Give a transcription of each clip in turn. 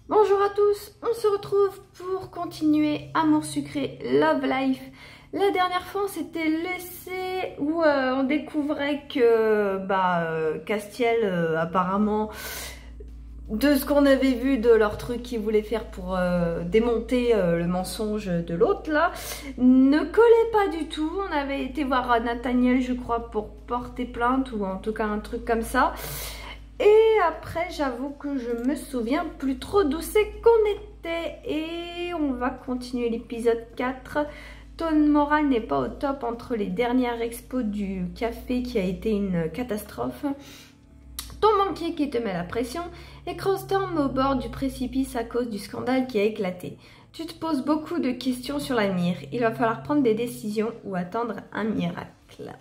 Bonjour à tous, on se retrouve pour continuer Amour sucré Love Life. La dernière fois on s'était laissé où on découvrait que Castiel apparemment, de ce qu'on avait vu de leur truc qu'ils voulaient faire pour démonter le mensonge de l'autre là, ne collait pas du tout. On avait été voir Nathaniel je crois pour porter plainte ou en tout cas un truc comme ça. Et après, j'avoue que je me souviens plus trop d'où c'est qu'on était. Et on va continuer l'épisode 4. Ton moral n'est pas au top entre les dernières expos du café qui a été une catastrophe. Ton banquier qui te met la pression. Et Crossstorm au bord du précipice à cause du scandale qui a éclaté. Tu te poses beaucoup de questions sur l'avenir. Il va falloir prendre des décisions ou attendre un miracle.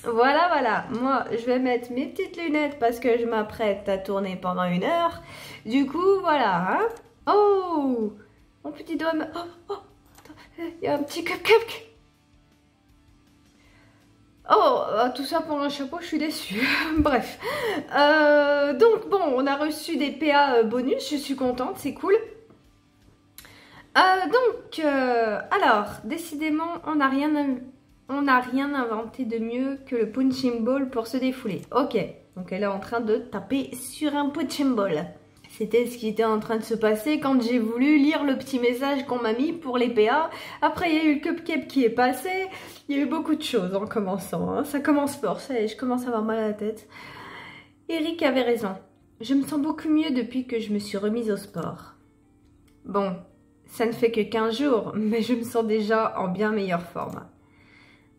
Voilà, moi je vais mettre mes petites lunettes parce que je m'apprête à tourner pendant 1 heure. Du coup, voilà, hein. Oh, mon petit doigt me... Oh, il y a un petit cupcake. Oh, tout ça pour un chapeau, je suis déçue. Bref. Donc bon, on a reçu des PA bonus, je suis contente, c'est cool. Alors, décidément, on n'a rien inventé de mieux que le punching ball pour se défouler. Ok, donc elle est en train de taper sur un punching ball. C'était ce qui était en train de se passer quand j'ai voulu lire le petit message qu'on m'a mis pour les PA. Après, il y a eu le cupcake qui est passé. Il y a eu beaucoup de choses en commençant. Hein. Ça commence fort, ça y est, je commence à avoir mal à la tête. Eric avait raison. Je me sens beaucoup mieux depuis que je me suis remise au sport. Bon, ça ne fait que 15 jours, mais je me sens déjà en bien meilleure forme.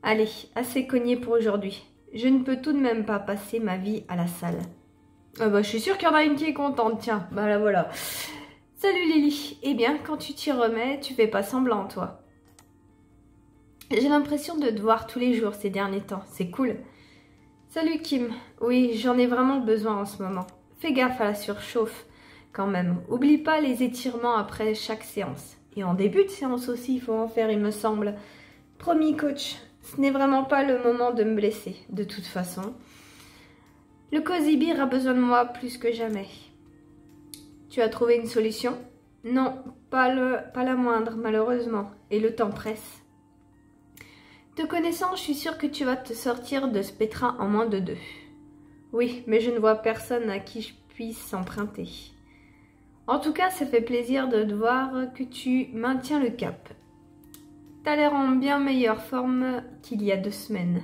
Allez, assez cogné pour aujourd'hui. Je ne peux tout de même pas passer ma vie à la salle. Je suis sûre qu'il y en a une qui est contente, tiens. Bah là voilà. Salut Lily. Eh bien, quand tu t'y remets, tu fais pas semblant, toi. J'ai l'impression de te voir tous les jours ces derniers temps. C'est cool. Salut Kim. Oui, j'en ai vraiment besoin en ce moment. Fais gaffe à la surchauffe, quand même. Oublie pas les étirements après chaque séance. Et en début de séance aussi, il faut en faire, il me semble. Promis, coach. Ce n'est vraiment pas le moment de me blesser, de toute façon. Le Cozy Beer a besoin de moi plus que jamais. Tu as trouvé une solution? Non, pas la moindre, malheureusement. Et le temps presse. Te connaissant, je suis sûre que tu vas te sortir de ce pétrin en moins de 2. Oui, mais je ne vois personne à qui je puisse s'emprunter. En tout cas, ça fait plaisir de te voir que tu maintiens le cap. T'as l'air en bien meilleure forme qu'il y a 2 semaines.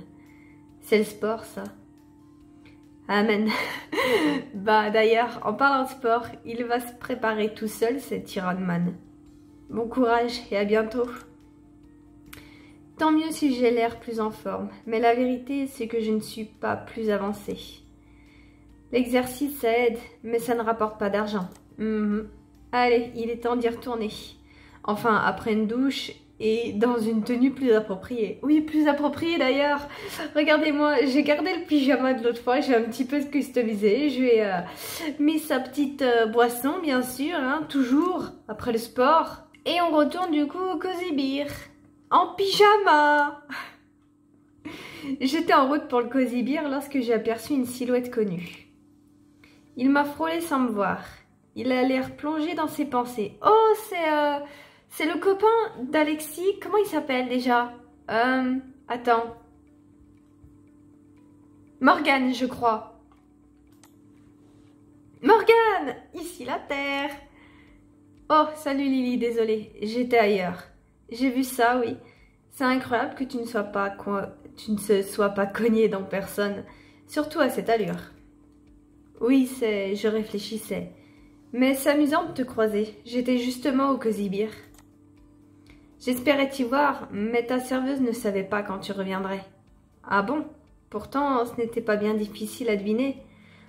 C'est le sport, ça. Amen. D'ailleurs, en parlant de sport, il va se préparer tout seul, cet Iron Man. Bon courage et à bientôt. Tant mieux si j'ai l'air plus en forme, mais la vérité, c'est que je ne suis pas plus avancée. L'exercice, ça aide, mais ça ne rapporte pas d'argent. Allez, il est temps d'y retourner. Enfin, après une douche et dans une tenue plus appropriée. Oui, plus appropriée d'ailleurs. Regardez-moi, j'ai gardé le pyjama de l'autre fois, j'ai un petit peu customisé. Je lui ai mis sa petite boisson, bien sûr, hein, toujours, après le sport. Et on retourne du coup au Cozy Beer. En pyjama. J'étais en route pour le Cozy Beer lorsque j'ai aperçu une silhouette connue. Il m'a frôlé sans me voir. Il a l'air plongé dans ses pensées. Oh, c'est le copain d'Alexis. Comment il s'appelle déjà? Attends. Morgane, je crois. Morgane! Ici la Terre. Oh, salut Lily, désolée. J'étais ailleurs. J'ai vu ça, oui. C'est incroyable que tu ne se sois pas cognée dans personne. Surtout à cette allure. Oui, je réfléchissais. Mais c'est amusant de te croiser. J'étais justement au Cozy Beer. J'espérais t'y voir, mais ta serveuse ne savait pas quand tu reviendrais. Ah bon? Pourtant, ce n'était pas bien difficile à deviner.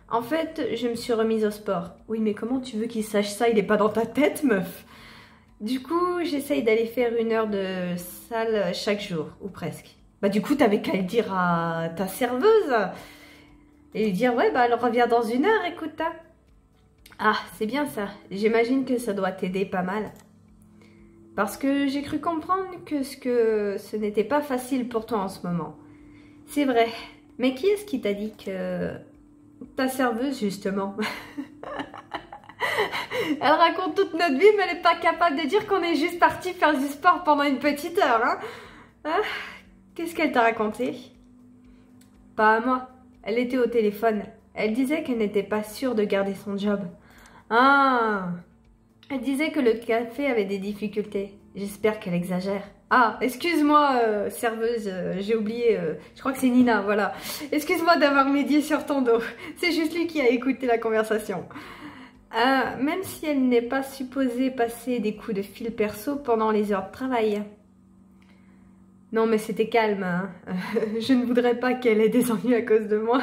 En fait, je me suis remise au sport. Oui, mais comment tu veux qu'il sache ça? Il n'est pas dans ta tête, meuf. Du coup, j'essaye d'aller faire 1 heure de salle chaque jour, ou presque. Du coup, t'avais qu'à le dire à ta serveuse. Et lui dire, ouais, elle revient dans 1 heure, écoute, hein. Ah, c'est bien ça. J'imagine que ça doit t'aider pas mal. Parce que j'ai cru comprendre que ce n'était pas facile pour toi en ce moment. C'est vrai. Mais qui est-ce qui t'a dit que... Ta serveuse, justement. Elle raconte toute notre vie, mais elle n'est pas capable de dire qu'on est juste parti faire du sport pendant une petite heure. Hein. Ah, qu'est-ce qu'elle t'a raconté? Pas à moi. Elle était au téléphone. Elle disait qu'elle n'était pas sûre de garder son job. Ah! Elle disait que le café avait des difficultés. J'espère qu'elle exagère. Ah, excuse-moi, serveuse, j'ai oublié, je crois que c'est Nina, voilà. Excuse-moi d'avoir médié sur ton dos. C'est juste lui qui a écouté la conversation. Même si elle n'est pas supposée passer des coups de fil perso pendant les heures de travail. Non, mais c'était calme, hein. Je ne voudrais pas qu'elle ait des ennuis à cause de moi.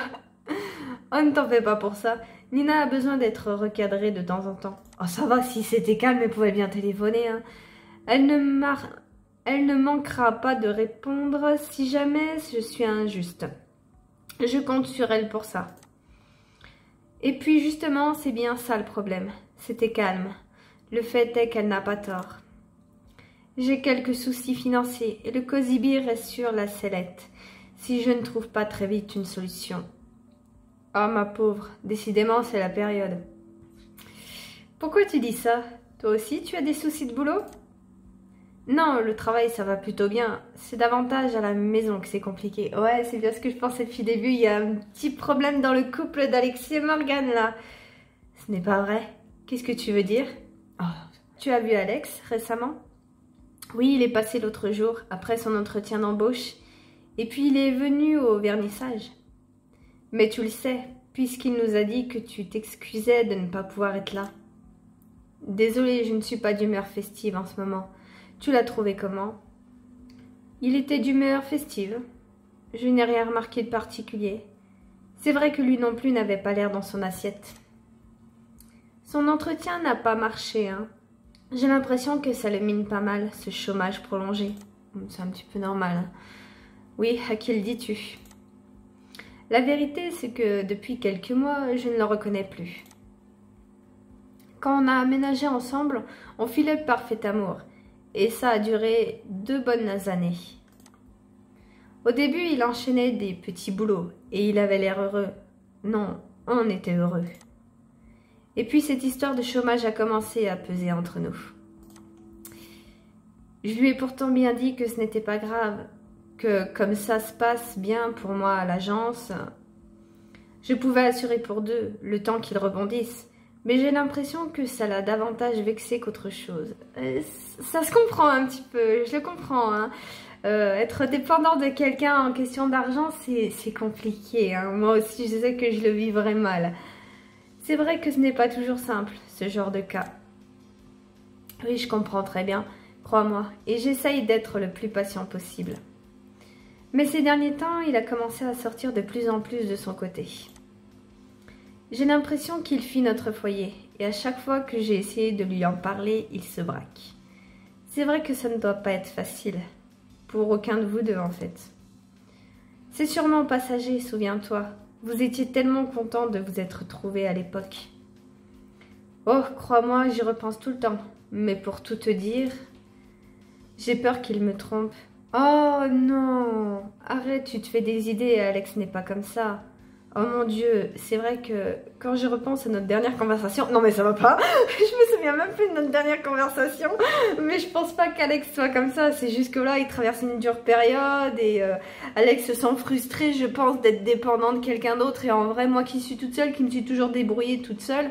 Oh, ne t'en fais pas pour ça. Nina a besoin d'être recadrée de temps en temps. Oh, ça va, si c'était calme, elle pouvait bien téléphoner, hein. Elle ne manquera pas de répondre si jamais je suis injuste. Je compte sur elle pour ça. Et puis justement, c'est bien ça le problème. C'était calme. Le fait est qu'elle n'a pas tort. J'ai quelques soucis financiers et le Cozy Beer reste sur la sellette si je ne trouve pas très vite une solution. Oh ma pauvre, décidément c'est la période. Pourquoi tu dis ça? Toi aussi tu as des soucis de boulot? Non, le travail, ça va plutôt bien. C'est davantage à la maison que c'est compliqué. Ouais, c'est bien ce que je pensais depuis le début. Il y a un petit problème dans le couple d'Alexis et Morgane, là. Ce n'est pas vrai. Qu'est-ce que tu veux dire? Oh. Tu as vu Alex récemment? Oui, il est passé l'autre jour, après son entretien d'embauche. Et puis, il est venu au vernissage. Mais tu le sais, puisqu'il nous a dit que tu t'excusais de ne pas pouvoir être là. Désolée, je ne suis pas d'humeur festive en ce moment. Tu l'as trouvé comment? Il était d'humeur festive. Je n'ai rien remarqué de particulier. C'est vrai que lui non plus n'avait pas l'air dans son assiette. Son entretien n'a pas marché, hein. J'ai l'impression que ça le mine pas mal, ce chômage prolongé. C'est un petit peu normal, hein. Oui, à qui le dis-tu? La vérité, c'est que depuis quelques mois, je ne le reconnais plus. Quand on a aménagé ensemble, on filait le parfait amour. Et ça a duré 2 bonnes années. Au début, il enchaînait des petits boulots et il avait l'air heureux. Non, on était heureux. Et puis cette histoire de chômage a commencé à peser entre nous. Je lui ai pourtant bien dit que ce n'était pas grave, que comme ça se passe bien pour moi à l'agence, je pouvais assurer pour 2 le temps qu'il rebondisse. Mais j'ai l'impression que ça l'a davantage vexé qu'autre chose. Ça se comprend un petit peu, je le comprends. Hein. Être dépendant de quelqu'un en question d'argent, c'est compliqué. Hein. Moi aussi, je sais que je le vivrais mal. C'est vrai que ce n'est pas toujours simple, ce genre de cas. Oui, je comprends très bien, crois-moi. Et j'essaye d'être le plus patient possible. Mais ces derniers temps, il a commencé à sortir de plus en plus de son côté. J'ai l'impression qu'il fuit notre foyer, et à chaque fois que j'ai essayé de lui en parler, il se braque. C'est vrai que ça ne doit pas être facile, pour aucun de vous deux en fait. C'est sûrement passager, souviens-toi. Vous étiez tellement content de vous être retrouvés à l'époque. Oh, crois-moi, j'y repense tout le temps, mais pour tout te dire, j'ai peur qu'il me trompe. Oh non, arrête, tu te fais des idées, Alex n'est pas comme ça. Oh mon Dieu, c'est vrai que quand je repense à notre dernière conversation... Non mais ça va pas, je me souviens même plus de notre dernière conversation, mais je pense pas qu'Alex soit comme ça, c'est juste que là il traverse une dure période et Alex se sent frustré, je pense, d'être dépendant de quelqu'un d'autre et en vrai, moi qui suis toute seule, qui me suis toujours débrouillée toute seule,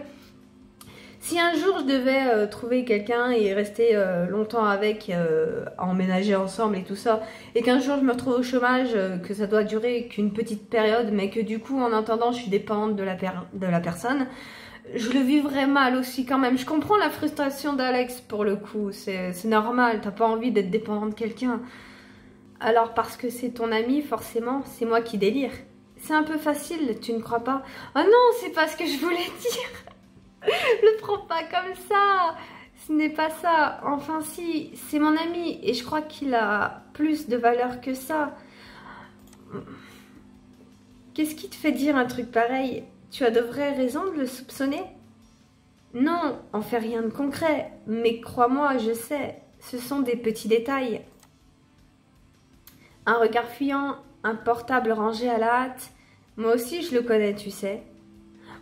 si un jour je devais trouver quelqu'un et rester longtemps avec, emménager ensemble et tout ça, et qu'un jour je me retrouve au chômage, que ça doit durer qu'une petite période, mais que du coup en attendant je suis dépendante de la personne, je le vivrais mal aussi quand même. Je comprends la frustration d'Alex pour le coup, c'est normal, t'as pas envie d'être dépendant de quelqu'un. Alors parce que c'est ton ami, forcément, c'est moi qui délire. C'est un peu facile, tu ne crois pas? Oh non, c'est pas ce que je voulais dire. Le prends pas comme ça. Ce n'est pas ça. Enfin si, c'est mon ami et je crois qu'il a plus de valeur que ça. Qu'est-ce qui te fait dire un truc pareil? Tu as de vraies raisons de le soupçonner? Non, on fait rien de concret. Mais crois-moi, je sais, ce sont des petits détails. Un regard fuyant, un portable rangé à la hâte. Moi aussi je le connais, tu sais.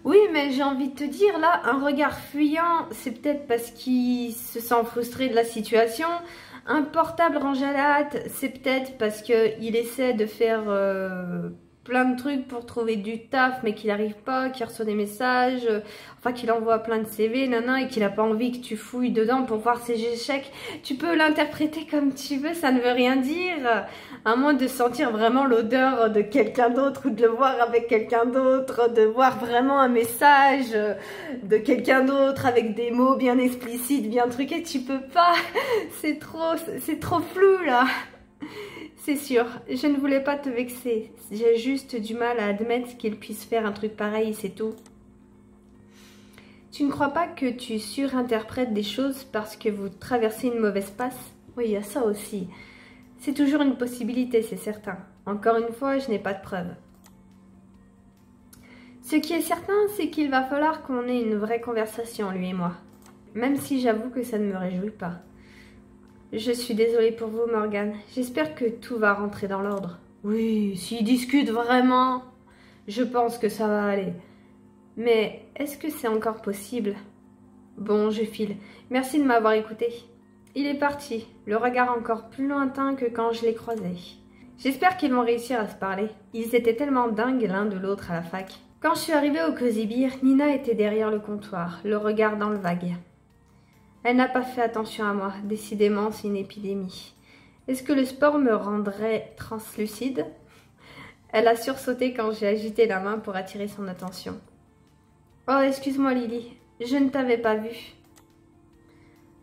Oui, mais j'ai envie de te dire, là, un regard fuyant, c'est peut-être parce qu'il se sent frustré de la situation. Un portable rangé à la hâte, c'est peut-être parce qu'il essaie de faire plein de trucs pour trouver du taf, mais qu'il n'arrive pas, qu'il reçoit des messages, enfin qu'il envoie plein de CV, nana, et qu'il n'a pas envie que tu fouilles dedans pour voir ses échecs. Tu peux l'interpréter comme tu veux, ça ne veut rien dire. À moins de sentir vraiment l'odeur de quelqu'un d'autre ou de le voir avec quelqu'un d'autre, de voir vraiment un message de quelqu'un d'autre avec des mots bien explicites, bien truqués, tu peux pas. C'est trop flou là. C'est sûr, je ne voulais pas te vexer. J'ai juste du mal à admettre qu'il puisse faire un truc pareil, c'est tout. Tu ne crois pas que tu surinterprètes des choses parce que vous traversez une mauvaise passe? Oui, il y a ça aussi. C'est toujours une possibilité, c'est certain. Encore une fois, je n'ai pas de preuves. Ce qui est certain, c'est qu'il va falloir qu'on ait une vraie conversation, lui et moi. Même si j'avoue que ça ne me réjouit pas. Je suis désolée pour vous, Morgane. J'espère que tout va rentrer dans l'ordre. Oui, s'ils discutent vraiment, je pense que ça va aller. Mais est-ce que c'est encore possible? Bon, je file. Merci de m'avoir écouté. Il est parti, le regard encore plus lointain que quand je l'ai croisé. J'espère qu'ils vont réussir à se parler. Ils étaient tellement dingues l'un de l'autre à la fac. Quand je suis arrivée au Cosy Beer, Nina était derrière le comptoir, le regard dans le vague. Elle n'a pas fait attention à moi. Décidément, c'est une épidémie. Est-ce que le sport me rendrait translucide? Elle a sursauté quand j'ai agité la main pour attirer son attention. Oh, excuse-moi, Lily. Je ne t'avais pas vue.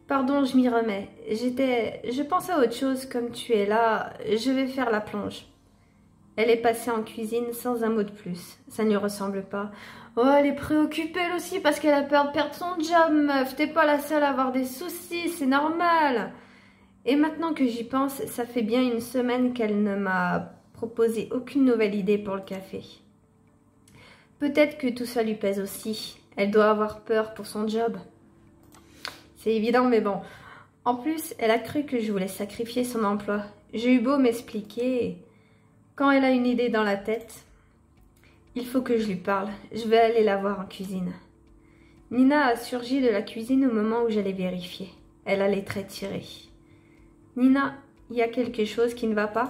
Pardon, je m'y remets. Je pensais à autre chose. Comme tu es là, je vais faire la plonge. Elle est passée en cuisine sans un mot de plus. Ça ne lui ressemble pas. Oh, elle est préoccupée elle aussi parce qu'elle a peur de perdre son job, meuf. T'es pas la seule à avoir des soucis, c'est normal. Et maintenant que j'y pense, ça fait bien une semaine qu'elle ne m'a proposé aucune nouvelle idée pour le café. Peut-être que tout ça lui pèse aussi. Elle doit avoir peur pour son job. C'est évident, mais bon. En plus, elle a cru que je voulais sacrifier son emploi. J'ai eu beau m'expliquer. Quand elle a une idée dans la tête, il faut que je lui parle. Je vais aller la voir en cuisine. Nina a surgi de la cuisine au moment où j'allais vérifier. Elle a les traits tirés. Nina, il y a quelque chose qui ne va pas?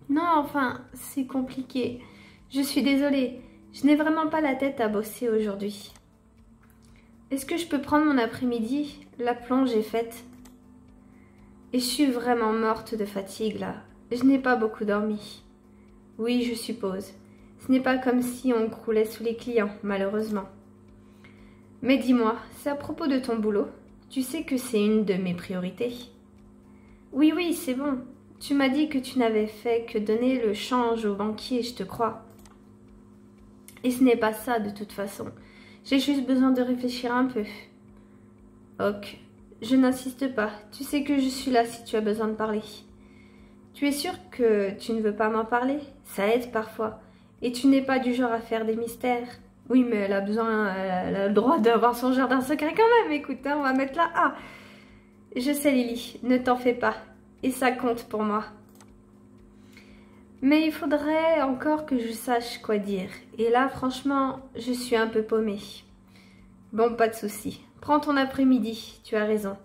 Non, enfin, c'est compliqué. Je suis désolée. Je n'ai vraiment pas la tête à bosser aujourd'hui. Est-ce que je peux prendre mon après-midi? La plonge est faite. Et je suis vraiment morte de fatigue là. Je n'ai pas beaucoup dormi. Oui, je suppose. Ce n'est pas comme si on croulait sous les clients, malheureusement. Mais dis-moi, c'est à propos de ton boulot. Tu sais que c'est une de mes priorités. Oui, c'est bon. Tu m'as dit que tu n'avais fait que donner le change au banquier, je te crois. Et ce n'est pas ça de toute façon. J'ai juste besoin de réfléchir un peu. Ok, je n'insiste pas. Tu sais que je suis là si tu as besoin de parler. Tu es sûre que tu ne veux pas m'en parler? Ça aide parfois. Et tu n'es pas du genre à faire des mystères. Oui, mais elle a le droit d'avoir son jardin secret quand même. Écoute, hein, on va mettre là. Ah, je sais Lily, ne t'en fais pas. Et ça compte pour moi. Mais il faudrait encore que je sache quoi dire. Et là, franchement, je suis un peu paumée. Bon, pas de souci. Prends ton après-midi, tu as raison.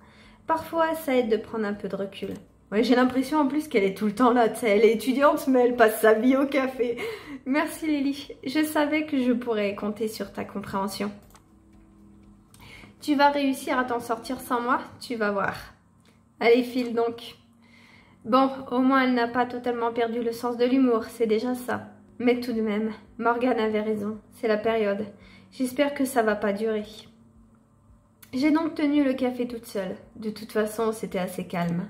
Parfois, ça aide de prendre un peu de recul. Ouais, j'ai l'impression en plus qu'elle est tout le temps là. Elle est étudiante, mais elle passe sa vie au café. Merci Lily. Je savais que je pourrais compter sur ta compréhension. Tu vas réussir à t'en sortir sans moi, tu vas voir. Allez, file donc. Bon, au moins elle n'a pas totalement perdu le sens de l'humour, c'est déjà ça. Mais tout de même, Morgane avait raison, c'est la période. J'espère que ça va pas durer. J'ai donc tenu le café toute seule. De toute façon, c'était assez calme.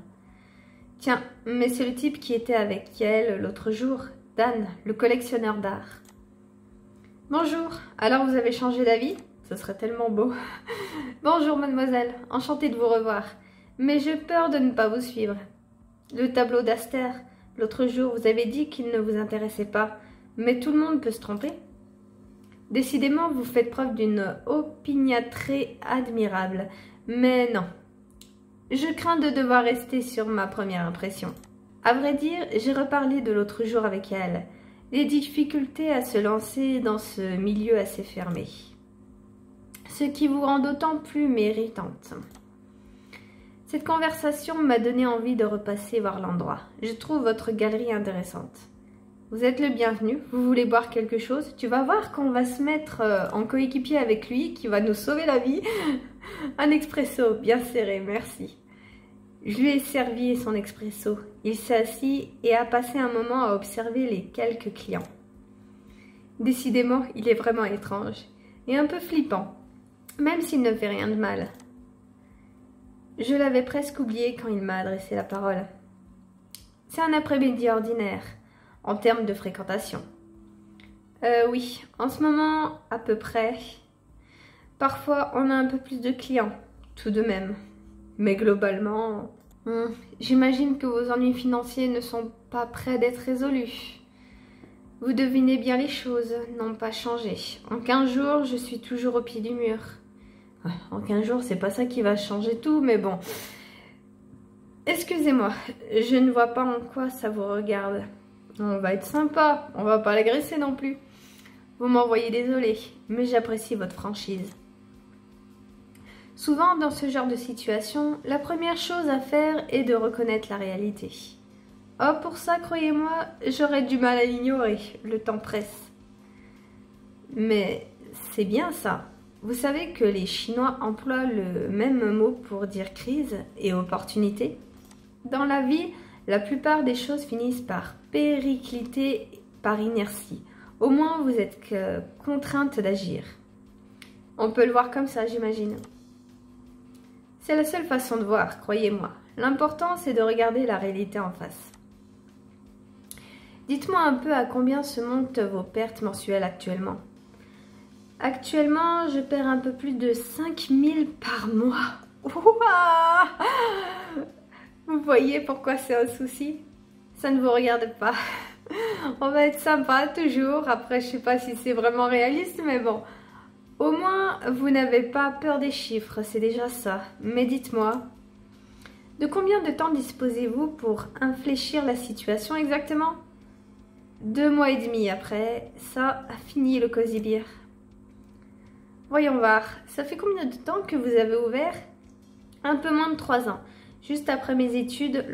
Tiens, mais c'est le type qui était avec elle l'autre jour, Dan, le collectionneur d'art. Bonjour, alors vous avez changé d'avis? Ce serait tellement beau. Bonjour mademoiselle, enchantée de vous revoir. Mais j'ai peur de ne pas vous suivre. Le tableau d'Aster, l'autre jour vous avez dit qu'il ne vous intéressait pas, mais tout le monde peut se tromper. Décidément, vous faites preuve d'une opiniâtreté admirable, mais non. Je crains de devoir rester sur ma première impression. À vrai dire, j'ai reparlé de l'autre jour avec elle. des difficultés à se lancer dans ce milieu assez fermé, ce qui vous rend d'autant plus méritante. Cette conversation m'a donné envie de repasser voir l'endroit. Je trouve votre galerie intéressante. Vous êtes le bienvenu. Vous voulez boire quelque chose? Tu vas voir qu'on va se mettre en coéquipier avec lui, qui va nous sauver la vie. Un expresso bien serré, merci. Je lui ai servi son expresso. Il s'est assis et a passé un moment à observer les quelques clients. Décidément, il est vraiment étrange et un peu flippant, même s'il ne fait rien de mal. Je l'avais presque oublié quand il m'a adressé la parole. C'est un après-midi ordinaire, en termes de fréquentation. Oui, en ce moment, à peu près. Parfois, on a un peu plus de clients, tout de même. Mais globalement, j'imagine que vos ennuis financiers ne sont pas près d'être résolus. Vous devinez bien, les choses n'ont pas changé. En 15 jours, je suis toujours au pied du mur. En 15 jours, c'est pas ça qui va changer tout, mais bon. Excusez-moi, je ne vois pas en quoi ça vous regarde. On va être sympa, on va pas l'agresser non plus. Vous m'envoyez désolé, mais j'apprécie votre franchise. Souvent, dans ce genre de situation, la première chose à faire est de reconnaître la réalité. Oh, pour ça, croyez-moi, j'aurais du mal à l'ignorer, le temps presse. Mais c'est bien ça. Vous savez que les Chinois emploient le même mot pour dire crise et opportunité? Dans la vie, la plupart des choses finissent par péricliter par inertie. Au moins, vous êtes contrainte d'agir. On peut le voir comme ça, j'imagine. C'est la seule façon de voir, croyez-moi. L'important, c'est de regarder la réalité en face. Dites-moi un peu à combien se montent vos pertes mensuelles actuellement. Actuellement, je perds un peu plus de 5 000 par mois. Ouah! Vous voyez pourquoi c'est un souci? Ça ne vous regarde pas. On va être sympa toujours. Après, je sais pas si c'est vraiment réaliste, mais bon. Au moins, vous n'avez pas peur des chiffres, c'est déjà ça. Mais dites-moi, de combien de temps disposez-vous pour infléchir la situation exactement? 2 mois et demi après, ça a fini le Cozy Beer. Voyons voir, ça fait combien de temps que vous avez ouvert? Un peu moins de 3 ans. Juste après mes études,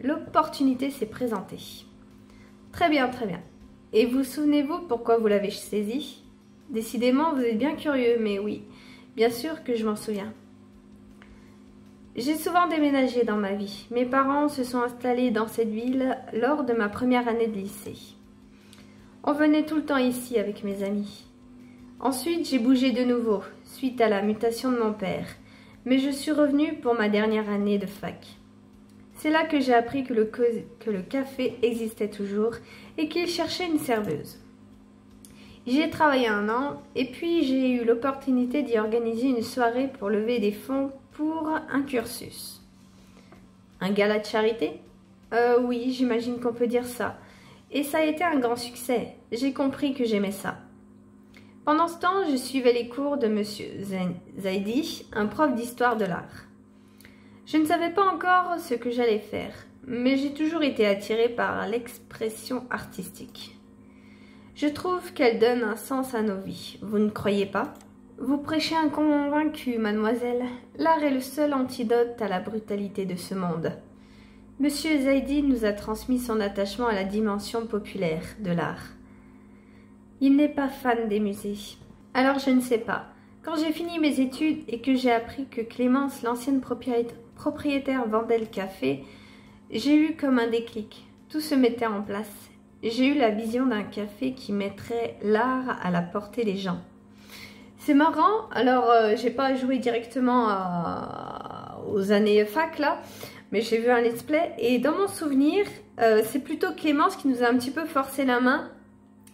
l'opportunité s'est présentée. Très bien, très bien. Et vous souvenez-vous pourquoi vous l'avez saisi? Décidément, vous êtes bien curieux, mais oui, bien sûr que je m'en souviens. J'ai souvent déménagé dans ma vie. Mes parents se sont installés dans cette ville lors de ma première année de lycée. On venait tout le temps ici avec mes amis. Ensuite, j'ai bougé de nouveau, suite à la mutation de mon père, mais je suis revenue pour ma dernière année de fac. C'est là que j'ai appris que le café existait toujours et qu'il cherchait une serveuse. J'y ai travaillé 1 an et puis j'ai eu l'opportunité d'y organiser une soirée pour lever des fonds pour un cursus. Un gala de charité? Oui, j'imagine qu'on peut dire ça. Et ça a été un grand succès. J'ai compris que j'aimais ça. Pendant ce temps, je suivais les cours de Monsieur Zaidi, un prof d'histoire de l'art. Je ne savais pas encore ce que j'allais faire, mais j'ai toujours été attirée par l'expression artistique. Je trouve qu'elle donne un sens à nos vies, vous ne croyez pas? Vous prêchez un convaincu, mademoiselle. L'art est le seul antidote à la brutalité de ce monde. Monsieur Zaidi nous a transmis son attachement à la dimension populaire de l'art. Il n'est pas fan des musées. Alors je ne sais pas. Quand j'ai fini mes études et que j'ai appris que Clémence, l'ancienne propriétaire, vendait le café, j'ai eu comme un déclic. Tout se mettait en place. J'ai eu la vision d'un café qui mettrait l'art à la portée des gens. C'est marrant, alors j'ai pas joué directement aux années fac là, mais j'ai vu un let's play et dans mon souvenir, c'est plutôt Clémence qui nous a un petit peu forcé la main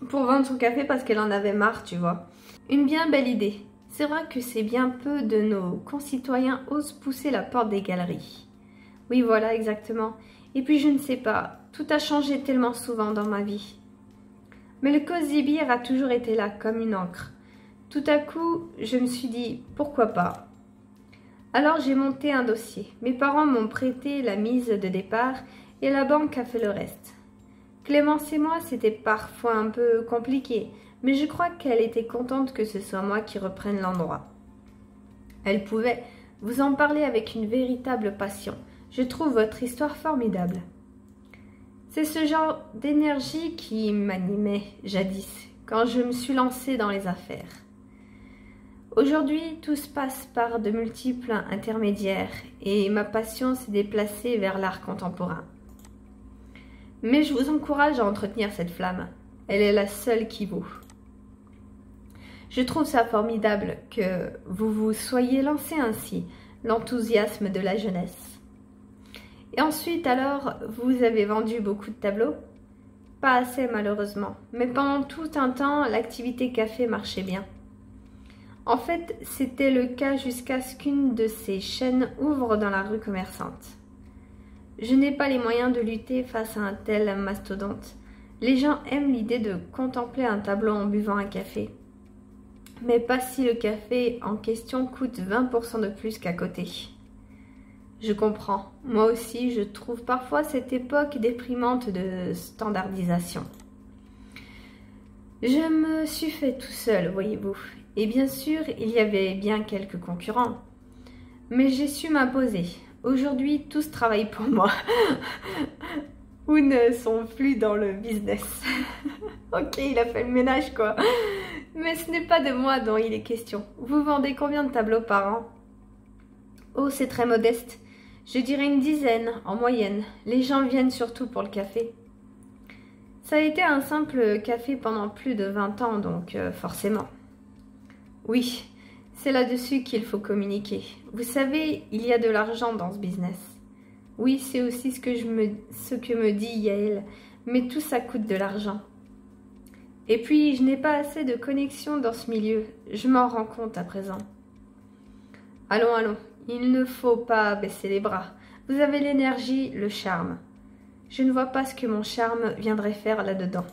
pour vendre son café parce qu'elle en avait marre, tu vois. Une bien belle idée. C'est vrai que c'est bien peu de nos concitoyens osent pousser la porte des galeries. Oui, voilà, exactement. Et puis je ne sais pas, tout a changé tellement souvent dans ma vie. Mais le Cozy Beer a toujours été là, comme une encre. Tout à coup, je me suis dit, pourquoi pas? Alors j'ai monté un dossier. Mes parents m'ont prêté la mise de départ et la banque a fait le reste. Clémence et moi, c'était parfois un peu compliqué, mais je crois qu'elle était contente que ce soit moi qui reprenne l'endroit. Elle pouvait vous en parler avec une véritable passion. Je trouve votre histoire formidable. C'est ce genre d'énergie qui m'animait jadis, quand je me suis lancée dans les affaires. Aujourd'hui, tout se passe par de multiples intermédiaires et ma passion s'est déplacée vers l'art contemporain. Mais je vous encourage à entretenir cette flamme. Elle est la seule qui vaut. Je trouve ça formidable que vous vous soyez lancé ainsi, l'enthousiasme de la jeunesse. Et ensuite, alors, vous avez vendu beaucoup de tableaux? Pas assez, malheureusement. Mais pendant tout un temps, l'activité café marchait bien. En fait, c'était le cas jusqu'à ce qu'une de ces chaînes ouvre dans la rue commerçante. Je n'ai pas les moyens de lutter face à un tel mastodonte. Les gens aiment l'idée de contempler un tableau en buvant un café. Mais pas si le café en question coûte 20% de plus qu'à côté. Je comprends. Moi aussi, je trouve parfois cette époque déprimante de standardisation. Je me suis fait tout seul, voyez-vous. Et bien sûr, il y avait bien quelques concurrents. Mais j'ai su m'imposer. Aujourd'hui, tous travaillent pour moi. Ou ne sont plus dans le business. Ok, il a fait le ménage, quoi. Mais ce n'est pas de moi dont il est question. Vous vendez combien de tableaux par an? Oh, c'est très modeste. Je dirais une dizaine, en moyenne. Les gens viennent surtout pour le café. Ça a été un simple café pendant plus de 20 ans, donc forcément. Oui, c'est là-dessus qu'il faut communiquer. Vous savez, il y a de l'argent dans ce business. Oui, c'est aussi ce que me dit Yael, mais tout ça coûte de l'argent. Et puis, je n'ai pas assez de connexion dans ce milieu. Je m'en rends compte à présent. Allons, allons, il ne faut pas baisser les bras. Vous avez l'énergie, le charme. Je ne vois pas ce que mon charme viendrait faire là-dedans.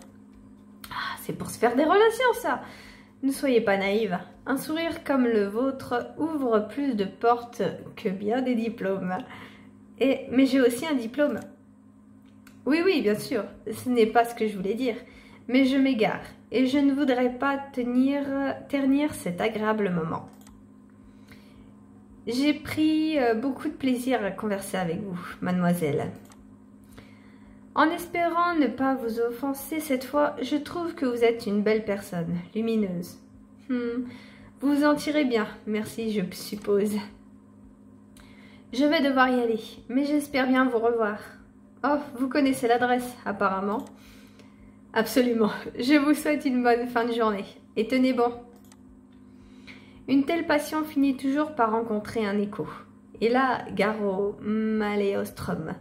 Ah, c'est pour se faire des relations, ça. Ne soyez pas naïve. Un sourire comme le vôtre ouvre plus de portes que bien des diplômes. Mais j'ai aussi un diplôme. Oui, oui, bien sûr. Ce n'est pas ce que je voulais dire. Mais je m'égare. Et je ne voudrais pas ternir cet agréable moment. J'ai pris beaucoup de plaisir à converser avec vous, mademoiselle. En espérant ne pas vous offenser cette fois, je trouve que vous êtes une belle personne, lumineuse. Vous vous en tirez bien, merci, je suppose. Je vais devoir y aller, mais j'espère bien vous revoir. Oh, vous connaissez l'adresse, apparemment. Absolument. Je vous souhaite une bonne fin de journée. Et tenez bon. Une telle passion finit toujours par rencontrer un écho. Et là, gare au Maléostrum.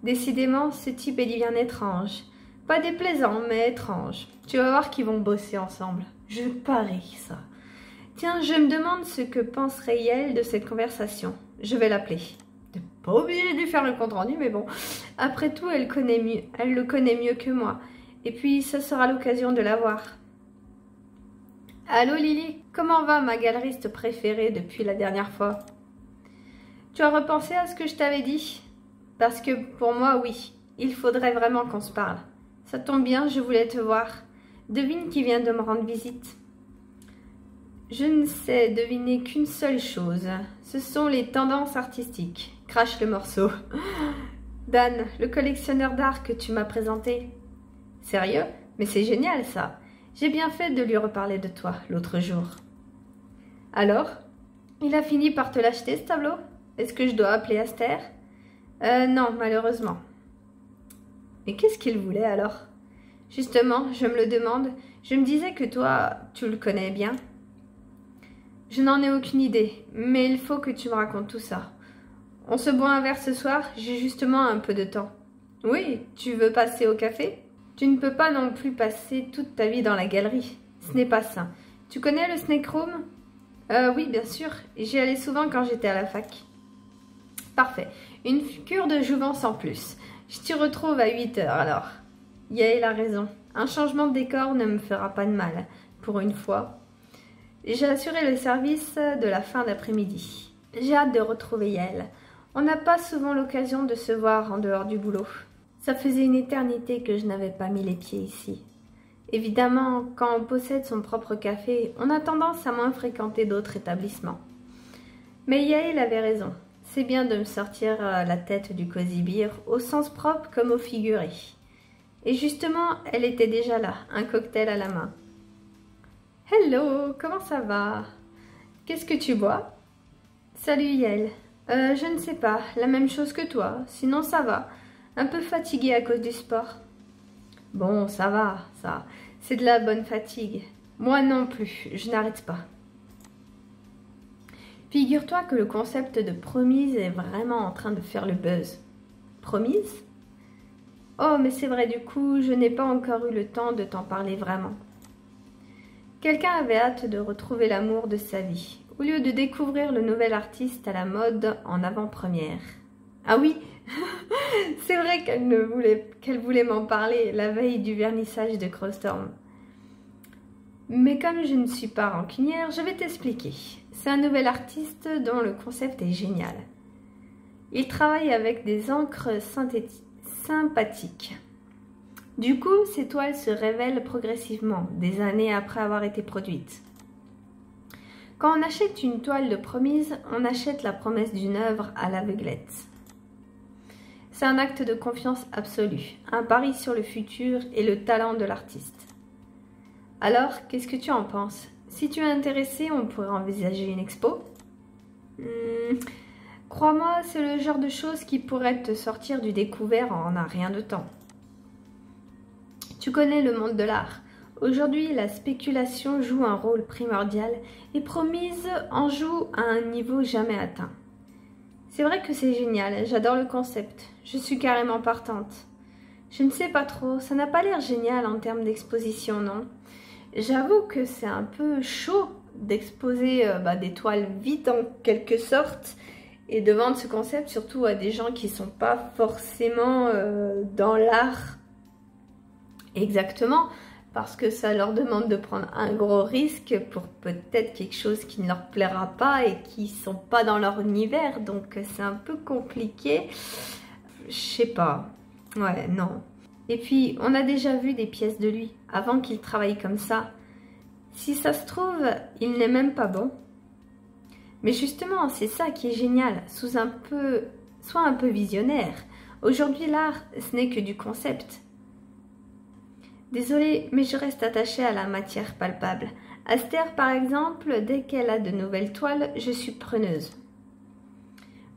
Décidément, ce type est bien étrange. Pas déplaisant, mais étrange. Tu vas voir qu'ils vont bosser ensemble. Je parie ça. Tiens, je me demande ce que penserait Yael de cette conversation. Je vais l'appeler. T'es pas obligé de lui faire le compte-rendu, mais bon. Après tout, elle le connaît mieux que moi. Et puis, ça sera l'occasion de la voir. Allô Lily, comment va ma galeriste préférée depuis la dernière fois? Tu as repensé à ce que je t'avais dit? Parce que pour moi, oui, il faudrait vraiment qu'on se parle. Ça tombe bien, je voulais te voir. Devine qui vient de me rendre visite. Je ne sais deviner qu'une seule chose. Ce sont les tendances artistiques. Crache le morceau. Dan, le collectionneur d'art que tu m'as présenté. Sérieux? Mais c'est génial ça. J'ai bien fait de lui reparler de toi l'autre jour. Alors? Il a fini par te l'acheter ce tableau? Est-ce que je dois appeler Aster? Non, malheureusement. Mais qu'est-ce qu'il voulait alors? Justement, je me le demande. Je me disais que toi, tu le connais bien. Je n'en ai aucune idée, mais il faut que tu me racontes tout ça. On se boit un verre ce soir? J'ai justement un peu de temps. Oui, tu veux passer au café? Tu ne peux pas non plus passer toute ta vie dans la galerie. Ce n'est pas sain. Tu connais le Snake Room? Oui, bien sûr. J'y allais souvent quand j'étais à la fac. Parfait. Une cure de jouvence en plus. Je t'y retrouve à 8 heures alors. Yael a raison. Un changement de décor ne me fera pas de mal. Pour une fois. J'ai assuré le service de la fin d'après-midi. J'ai hâte de retrouver Yael. On n'a pas souvent l'occasion de se voir en dehors du boulot. Ça faisait une éternité que je n'avais pas mis les pieds ici. Évidemment, quand on possède son propre café, on a tendance à moins fréquenter d'autres établissements. Mais Yael avait raison. C'est bien de me sortir la tête du cosy beer, au sens propre comme au figuré. Et justement, elle était déjà là, un cocktail à la main. « Hello, comment ça va? Qu'est-ce que tu bois? »« Salut Yael. Je ne sais pas, la même chose que toi, sinon ça va. Un peu fatiguée à cause du sport. »« Bon, ça va, ça. C'est de la bonne fatigue. Moi non plus, je n'arrête pas. » Figure-toi que le concept de promise est vraiment en train de faire le buzz. Promise? Oh, mais c'est vrai, du coup, je n'ai pas encore eu le temps de t'en parler vraiment. Quelqu'un avait hâte de retrouver l'amour de sa vie, au lieu de découvrir le nouvel artiste à la mode en avant-première. Ah oui, c'est vrai qu'elle voulait m'en parler la veille du vernissage de Crowstorm. Mais comme je ne suis pas rancunière, je vais t'expliquer. C'est un nouvel artiste dont le concept est génial. Il travaille avec des encres sympathiques. Du coup, ces toiles se révèlent progressivement, des années après avoir été produites. Quand on achète une toile de promise, on achète la promesse d'une œuvre à l'aveuglette. C'est un acte de confiance absolue, un pari sur le futur et le talent de l'artiste. Alors, qu'est-ce que tu en penses? Si tu es intéressé, on pourrait envisager une expo. Crois-moi, c'est le genre de choses qui pourrait te sortir du découvert en un rien de temps. Tu connais le monde de l'art. Aujourd'hui, la spéculation joue un rôle primordial et Promise en joue à un niveau jamais atteint. C'est vrai que c'est génial, j'adore le concept. Je suis carrément partante. Je ne sais pas trop, ça n'a pas l'air génial en termes d'exposition, non? J'avoue que c'est un peu chaud d'exposer des toiles vides en quelque sorte et de vendre ce concept surtout à des gens qui ne sont pas forcément dans l'art exactement, parce que ça leur demande de prendre un gros risque pour peut-être quelque chose qui ne leur plaira pas et qui ne sont pas dans leur univers, donc c'est un peu compliqué. Je sais pas, ouais, non. Et puis, on a déjà vu des pièces de lui, avant qu'il travaille comme ça. Si ça se trouve, il n'est même pas bon. Mais justement, c'est ça qui est génial, sois un peu visionnaire. Aujourd'hui, l'art, ce n'est que du concept. Désolée, mais je reste attachée à la matière palpable. Astère, par exemple, dès qu'elle a de nouvelles toiles, je suis preneuse.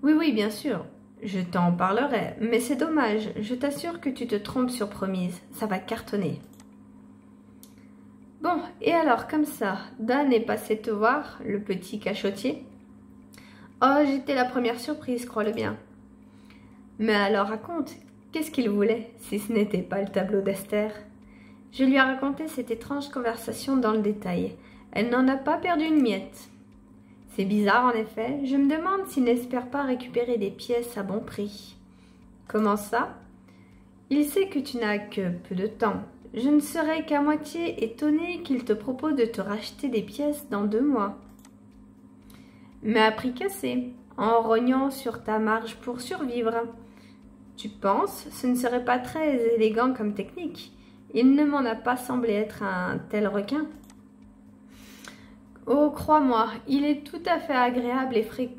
Oui, bien sûr. Je t'en parlerai, mais c'est dommage, je t'assure que tu te trompes sur Promise, ça va cartonner. Bon, et alors comme ça, Dan est passé te voir, le petit cachotier? Oh, j'étais la première surprise, crois-le bien. Mais alors raconte, qu'est-ce qu'il voulait, si ce n'était pas le tableau d'Esther? Je lui ai raconté cette étrange conversation dans le détail. Elle n'en a pas perdu une miette. C'est bizarre en effet, je me demande s'il n'espère pas récupérer des pièces à bon prix. Comment ça? Il sait que tu n'as que peu de temps. Je ne serais qu'à moitié étonnée qu'il te propose de te racheter des pièces dans 2 mois. Mais à prix cassé, en rognant sur ta marge pour survivre. Tu penses, ce ne serait pas très élégant comme technique. Il ne m'en a pas semblé être un tel requin. Oh, crois-moi, il est tout à fait agréable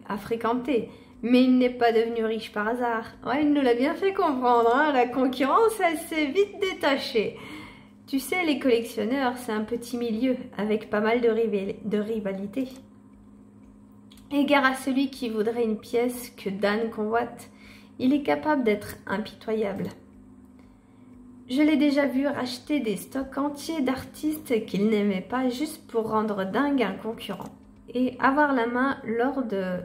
à fréquenter, mais il n'est pas devenu riche par hasard. Ouais, il nous l'a bien fait comprendre, hein, la concurrence, elle s'est vite détachée. Tu sais, les collectionneurs, c'est un petit milieu, avec pas mal de rivalité. Égare à celui qui voudrait une pièce que Dan convoite, il est capable d'être impitoyable. Je l'ai déjà vu racheter des stocks entiers d'artistes qu'il n'aimait pas juste pour rendre dingue un concurrent et avoir la main lors de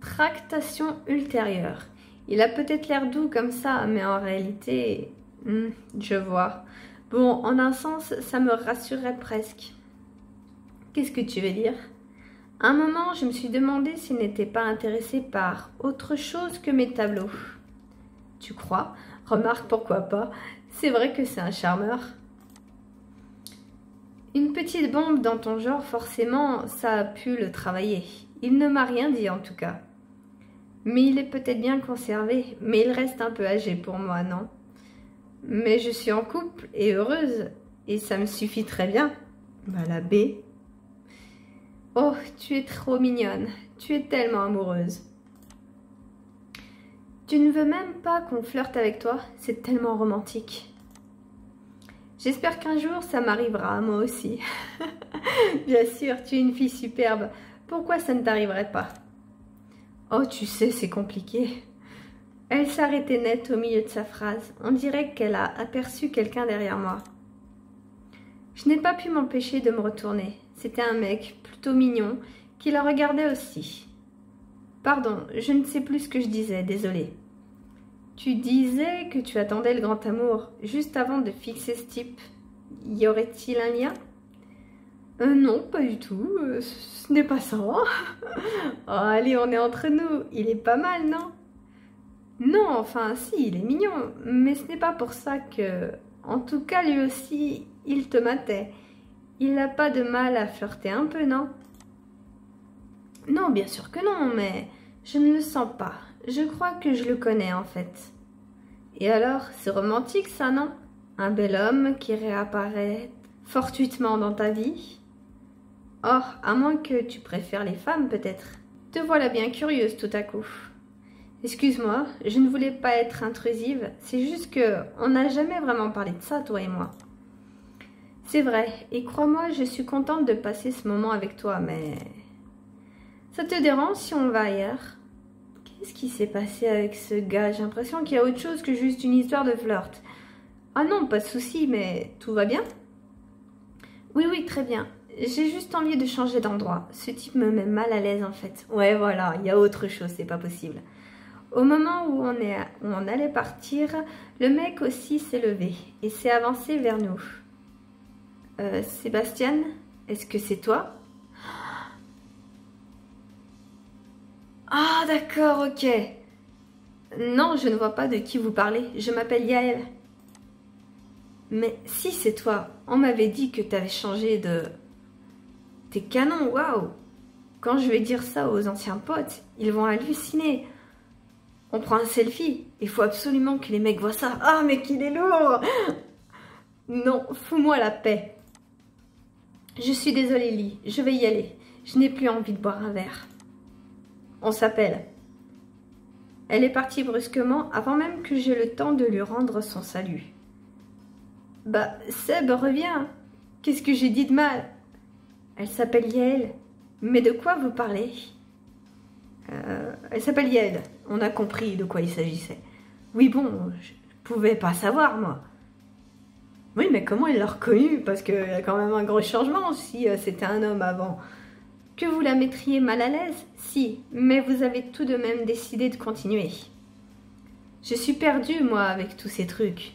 tractations ultérieures. Il a peut-être l'air doux comme ça, mais en réalité, je vois. Bon, en un sens, ça me rassurerait presque. Qu'est-ce que tu veux dire? À un moment, je me suis demandé s'il n'était pas intéressé par autre chose que mes tableaux. Tu crois? Remarque, pourquoi pas? C'est vrai que c'est un charmeur. Une petite bombe dans ton genre, forcément, ça a pu le travailler. Il ne m'a rien dit en tout cas. Mais il est peut-être bien conservé, mais il reste un peu âgé pour moi, non? Mais je suis en couple et heureuse, et ça me suffit très bien. Bah la B. Oh, tu es trop mignonne, tu es tellement amoureuse. Tu ne veux même pas qu'on flirte avec toi, c'est tellement romantique. J'espère qu'un jour ça m'arrivera, moi aussi. Bien sûr, tu es une fille superbe, pourquoi ça ne t'arriverait pas? Oh, tu sais, c'est compliqué. Elle s'arrêtait net au milieu de sa phrase. On dirait qu'elle a aperçu quelqu'un derrière moi. Je n'ai pas pu m'empêcher de me retourner. C'était un mec plutôt mignon qui la regardait aussi. Pardon, je ne sais plus ce que je disais, désolée. Tu disais que tu attendais le grand amour juste avant de fixer ce type. Y aurait-il un lien? Non, pas du tout. Ce n'est pas ça. Oh, allez, on est entre nous. Il est pas mal, non? Non, enfin, si, il est mignon. Mais ce n'est pas pour ça que... En tout cas, lui aussi, il te matait. Il n'a pas de mal à flirter un peu, non? Non, bien sûr que non, mais je ne le sens pas. Je crois que je le connais, en fait. Et alors, c'est romantique, ça, non? Un bel homme qui réapparaît fortuitement dans ta vie? Oh, à moins que tu préfères les femmes, peut-être. Te voilà bien curieuse tout à coup. Excuse-moi, je ne voulais pas être intrusive, c'est juste que on n'a jamais vraiment parlé de ça, toi et moi. C'est vrai, et crois-moi, je suis contente de passer ce moment avec toi, mais... Ça te dérange si on va ailleurs? Qu'est-ce qui s'est passé avec ce gars? J'ai l'impression qu'il y a autre chose que juste une histoire de flirt. Ah non, pas de souci, mais tout va bien? Oui, oui, très bien. J'ai juste envie de changer d'endroit. Ce type me met mal à l'aise, en fait. Ouais, voilà, il y a autre chose, c'est pas possible. Au moment où on allait partir, le mec aussi s'est levé et s'est avancé vers nous. Sébastien, est-ce que c'est toi? Ah d'accord, ok. Non, je ne vois pas de qui vous parlez. Je m'appelle Yael. Mais si c'est toi, on m'avait dit que tu avais changé de... T'es canon, waouh! Quand je vais dire ça aux anciens potes, ils vont halluciner. On prend un selfie, il faut absolument que les mecs voient ça. Ah, mais qu'il est lourd! Non, fous-moi la paix. Je suis désolée, Lee, je vais y aller. Je n'ai plus envie de boire un verre. On s'appelle. Elle est partie brusquement avant même que j'aie le temps de lui rendre son salut. Bah, Seb, reviens. Qu'est-ce que j'ai dit de mal? Elle s'appelle Yael. Mais de quoi vous parlez? Elle s'appelle Yael. On a compris de quoi il s'agissait. Oui, bon, je pouvais pas savoir, moi. Oui, mais comment elle l'a reconnu? Parce qu'il y a quand même un gros changement si c'était un homme avant. Que vous la mettriez mal à l'aise? Si, mais vous avez tout de même décidé de continuer. Je suis perdue, moi, avec tous ces trucs.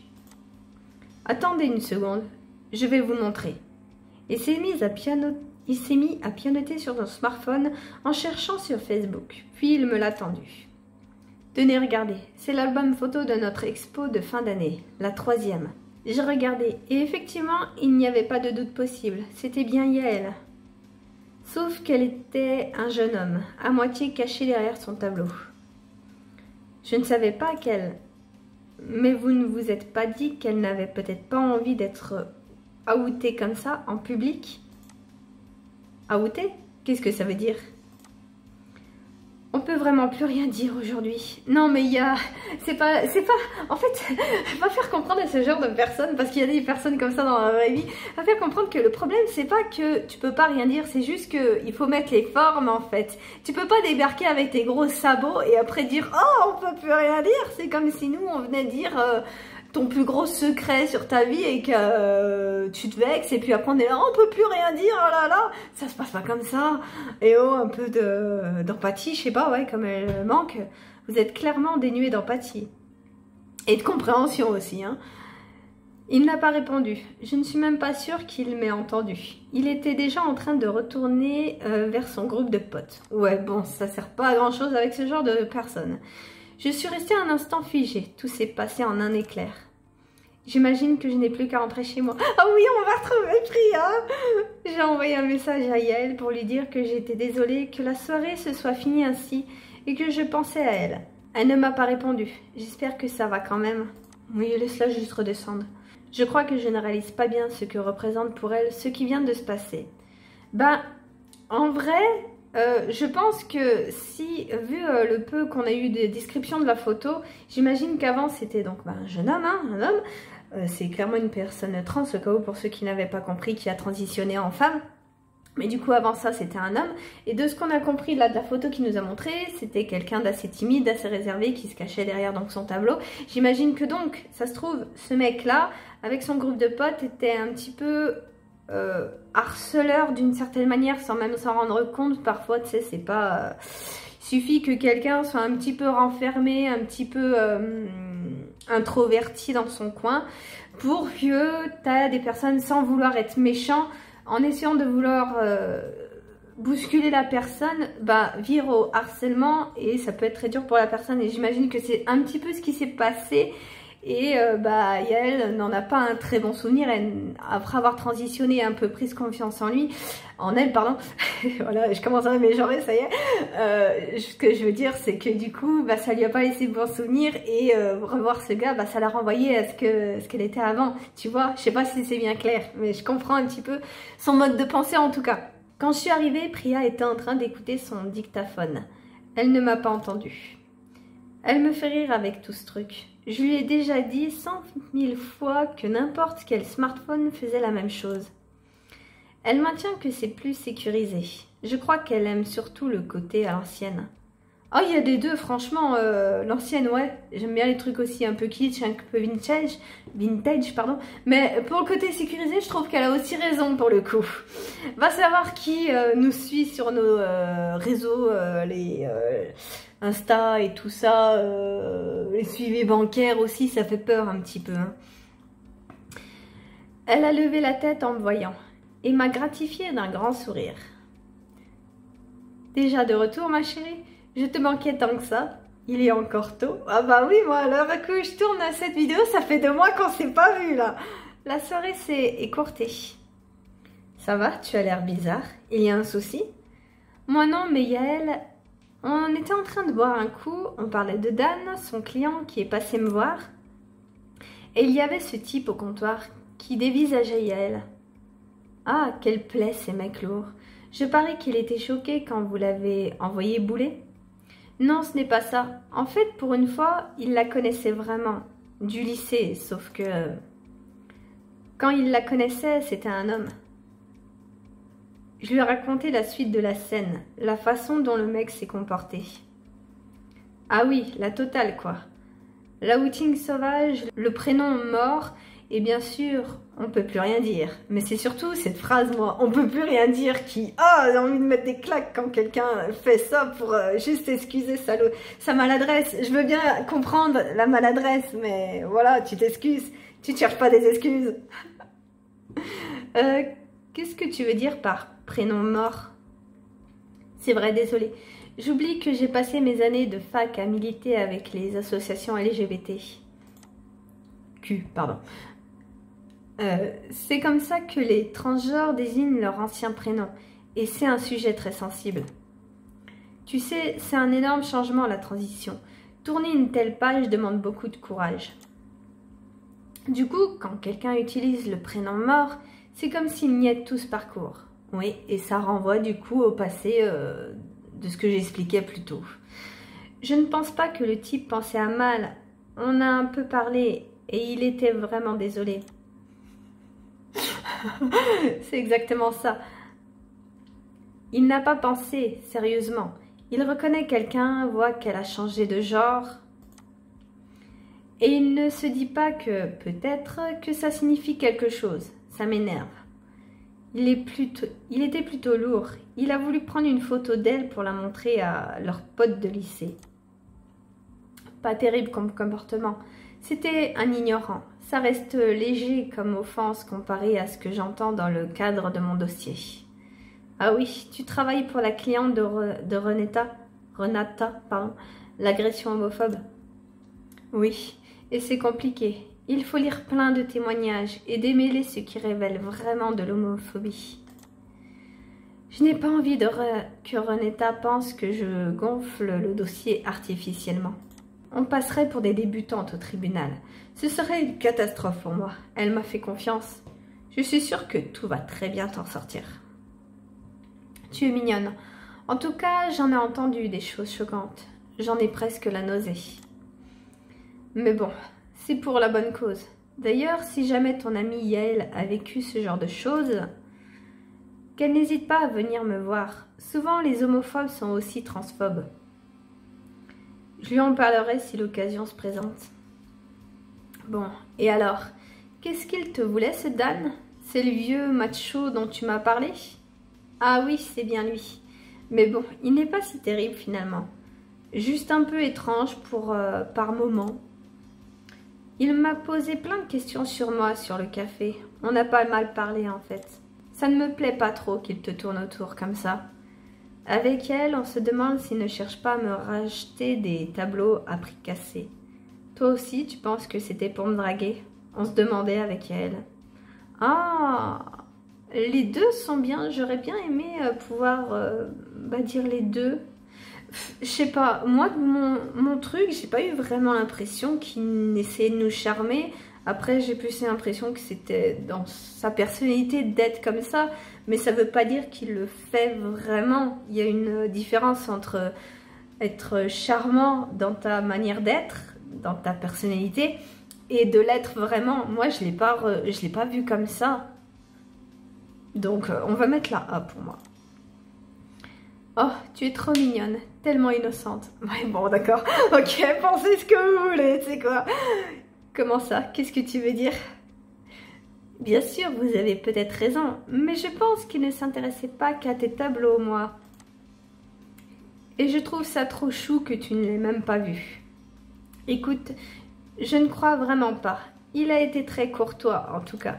Attendez une seconde, je vais vous montrer. Il s'est mis à pianoter sur son smartphone en cherchant sur Facebook. Puis il me l'a tendu. Tenez, regardez, c'est l'album photo de notre expo de fin d'année, la 3e. J'ai regardé et effectivement, il n'y avait pas de doute possible. C'était bien Yael. Sauf qu'elle était un jeune homme, à moitié caché derrière son tableau. Je ne savais pas qu'elle... Mais vous ne vous êtes pas dit qu'elle n'avait peut-être pas envie d'être outée comme ça, en public? Outée? Qu'est-ce que ça veut dire? On peut vraiment plus rien dire aujourd'hui. Non, mais il y a... C'est pas... En fait, pas faire comprendre à ce genre de personnes, parce qu'il y a des personnes comme ça dans la vraie vie, pas faire comprendre que le problème, c'est pas que tu peux pas rien dire, c'est juste qu'il faut mettre les formes, en fait. Tu peux pas débarquer avec tes gros sabots et après dire « Oh, on peut plus rien dire !» C'est comme si nous, on venait dire... ton plus gros secret sur ta vie et que tu te vexes et puis après on est là, on peut plus rien dire, oh là là, ça se passe pas comme ça. Et oh, un peu d'empathie, je sais pas, ouais, comme elle manque. Vous êtes clairement dénué d'empathie. Et de compréhension aussi, hein. Il n'a pas répondu. Je ne suis même pas sûre qu'il m'ait entendu. Il était déjà en train de retourner vers son groupe de potes. Ouais, bon, ça sert pas à grand chose avec ce genre de personnes. Je suis restée un instant figée. Tout s'est passé en un éclair. J'imagine que je n'ai plus qu'à rentrer chez moi. Ah oui, on va retrouver Priya. J'ai envoyé un message à Yael pour lui dire que j'étais désolée que la soirée se soit finie ainsi et que je pensais à elle. Elle ne m'a pas répondu. J'espère que ça va quand même. Oui, laisse-la juste redescendre. Je crois que je ne réalise pas bien ce que représente pour elle ce qui vient de se passer. Ben, en vrai, je pense que si, vu le peu qu'on a eu de descriptions de la photo, j'imagine qu'avant c'était donc un jeune homme, hein, un homme. C'est clairement une personne trans, au cas où pour ceux qui n'avaient pas compris, qui a transitionné en femme. Mais du coup, avant ça, c'était un homme. Et de ce qu'on a compris là de la photo qu'il nous a montré, c'était quelqu'un d'assez timide, d'assez réservé, qui se cachait derrière donc son tableau. J'imagine que donc, ça se trouve, ce mec-là, avec son groupe de potes, était un petit peu harceleur d'une certaine manière, sans même s'en rendre compte. Parfois, tu sais, c'est pas... il suffit que quelqu'un soit un petit peu renfermé, un petit peu introverti dans son coin, pour que tu as des personnes, sans vouloir être méchant, en essayant de vouloir bousculer la personne, bah, vire au harcèlement et ça peut être très dur pour la personne. Et j'imagine que c'est un petit peu ce qui s'est passé. Et bah, Yael n'en a pas un très bon souvenir. Après avoir transitionné et un peu prise confiance en elle, pardon. Voilà, je commence à m'améliorer, ça y est. Ce que je veux dire, c'est que du coup, bah, ça lui a pas laissé de bons souvenirs et revoir ce gars, bah, ça l'a renvoyé à ce qu'elle était avant. Tu vois, je sais pas si c'est bien clair, mais je comprends un petit peu son mode de pensée en tout cas. Quand je suis arrivée, Priya était en train d'écouter son dictaphone. Elle ne m'a pas entendue. Elle me fait rire avec tout ce truc. Je lui ai déjà dit 100 000 fois que n'importe quel smartphone faisait la même chose. Elle maintient que c'est plus sécurisé. Je crois qu'elle aime surtout le côté à l'ancienne. Oh, il y a des deux, franchement, l'ancienne, ouais. J'aime bien les trucs aussi un peu kitsch, un peu vintage, pardon. Mais pour le côté sécurisé, je trouve qu'elle a aussi raison pour le coup. Va savoir qui nous suit sur nos réseaux, les Insta et tout ça, les suivis bancaires aussi, ça fait peur un petit peu. Hein. Elle a levé la tête en me voyant et m'a gratifiée d'un grand sourire. Déjà de retour, ma chérie? Je te manquais tant que ça. Il est encore tôt. Ah bah oui, moi, à l'heure que je tourne cette vidéo, ça fait 2 mois qu'on s'est pas vu là. La soirée s'est écourtée. Ça va, tu as l'air bizarre. Il y a un souci? Moi non, mais Yael, on était en train de boire un coup. On parlait de Dan, son client, qui est passé me voir. Et il y avait ce type au comptoir qui dévisageait Yael. Ah, quelle plaie ces mecs lourds. Je parie qu'il était choqué quand vous l'avez envoyé bouler. Non, ce n'est pas ça. En fait, pour une fois, il la connaissait vraiment. Du lycée, sauf que... quand il la connaissait, c'était un homme. Je lui ai raconté la suite de la scène, la façon dont le mec s'est comporté. Ah oui, la totale, quoi. L'outing sauvage, le prénom mort... Et bien sûr, on peut plus rien dire. Mais c'est surtout cette phrase, moi, on peut plus rien dire qui... Ah, j'ai envie de mettre des claques quand quelqu'un fait ça pour juste excuser sa maladresse. Je veux bien comprendre la maladresse, mais voilà, tu t'excuses. Tu ne cherches pas des excuses. Qu'est-ce que tu veux dire par prénom mort? C'est vrai, désolé. J'oublie que j'ai passé mes années de fac à militer avec les associations LGBT. Pardon. C'est comme ça que les transgenres désignent leur ancien prénom, et c'est un sujet très sensible. Tu sais, c'est un énorme changement la transition. Tourner une telle page demande beaucoup de courage. Du coup, quand quelqu'un utilise le prénom mort, c'est comme s'il niait tout ce parcours. Oui, et ça renvoie du coup au passé de ce que j'expliquais plus tôt. Je ne pense pas que le type pensait à mal. On a un peu parlé, et il était vraiment désolé. C'est exactement ça. Il n'a pas pensé, sérieusement. Il reconnaît quelqu'un, voit qu'elle a changé de genre. Et il ne se dit pas que, peut-être, que ça signifie quelque chose. Ça m'énerve. Il était plutôt lourd. Il a voulu prendre une photo d'elle pour la montrer à leurs potes de lycée. Pas terrible comme comportement. C'était un ignorant. Ça reste léger comme offense comparé à ce que j'entends dans le cadre de mon dossier. Ah oui, tu travailles pour la cliente de Renata, l'agression homophobe. Oui, et c'est compliqué. Il faut lire plein de témoignages et démêler ce qui révèle vraiment de l'homophobie. Je n'ai pas envie que Renata pense que je gonfle le dossier artificiellement. On passerait pour des débutantes au tribunal. Ce serait une catastrophe pour moi. Elle m'a fait confiance. Je suis sûre que tout va très bien t'en sortir. Tu es mignonne. En tout cas, j'en ai entendu des choses choquantes. J'en ai presque la nausée. Mais bon, c'est pour la bonne cause. D'ailleurs, si jamais ton amie Yael a vécu ce genre de choses, qu'elle n'hésite pas à venir me voir. Souvent, les homophobes sont aussi transphobes. Je lui en parlerai si l'occasion se présente. Bon, et alors, qu'est-ce qu'il te voulait, ce Dan? C'est le vieux macho dont tu m'as parlé? Ah oui, c'est bien lui. Mais bon, il n'est pas si terrible finalement. Juste un peu étrange par moments. Il m'a posé plein de questions sur moi sur le café. On a pas mal parlé en fait. Ça ne me plaît pas trop qu'il te tourne autour comme ça. Avec elle, on se demande s'il ne cherche pas à me racheter des tableaux à prix cassé. Toi aussi, tu penses que c'était pour me draguer? On se demandait avec elle. Ah, les deux sont bien. J'aurais bien aimé pouvoir dire les deux. Je sais pas, moi, mon truc, j'ai pas eu vraiment l'impression qu'il essayait de nous charmer. Après, j'ai plus l'impression que c'était dans sa personnalité d'être comme ça. Mais ça veut pas dire qu'il le fait vraiment. Il y a une différence entre être charmant dans ta manière d'être, dans ta personnalité, et de l'être vraiment. Moi, je l'ai pas vu comme ça. Donc, on va mettre la A pour moi. Oh, tu es trop mignonne, tellement innocente. Ouais, bon, d'accord. Ok, pensez ce que vous voulez, tu sais quoi. Comment ça? Qu'est-ce que tu veux dire? Bien sûr, vous avez peut-être raison, mais je pense qu'il ne s'intéressait pas qu'à tes tableaux, moi. Et je trouve ça trop chou que tu ne l'aies même pas vu. Écoute, je ne crois vraiment pas. Il a été très courtois, en tout cas.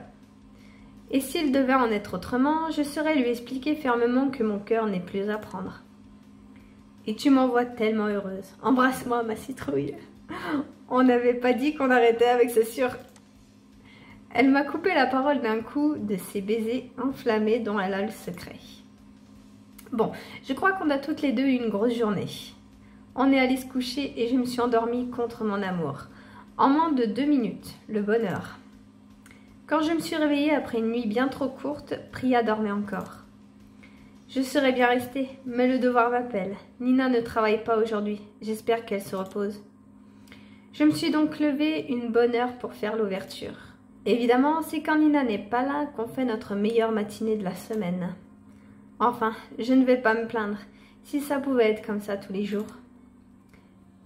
Et s'il devait en être autrement, je saurais lui expliquer fermement que mon cœur n'est plus à prendre. Et tu m'envoies tellement heureuse. Embrasse-moi, ma citrouille. On n'avait pas dit qu'on arrêtait avec ce sûr. Elle m'a coupé la parole d'un coup de ses baisers enflammés dont elle a le secret. Bon, je crois qu'on a toutes les deux eu une grosse journée. On est allé se coucher et je me suis endormie contre mon amour. En moins de 2 minutes, le bonheur. Quand je me suis réveillée après une nuit bien trop courte, Priya dormait encore. Je serais bien restée, mais le devoir m'appelle. Nina ne travaille pas aujourd'hui. J'espère qu'elle se repose. Je me suis donc levée une bonne heure pour faire l'ouverture. Évidemment, c'est quand Nina n'est pas là qu'on fait notre meilleure matinée de la semaine. Enfin, je ne vais pas me plaindre, si ça pouvait être comme ça tous les jours.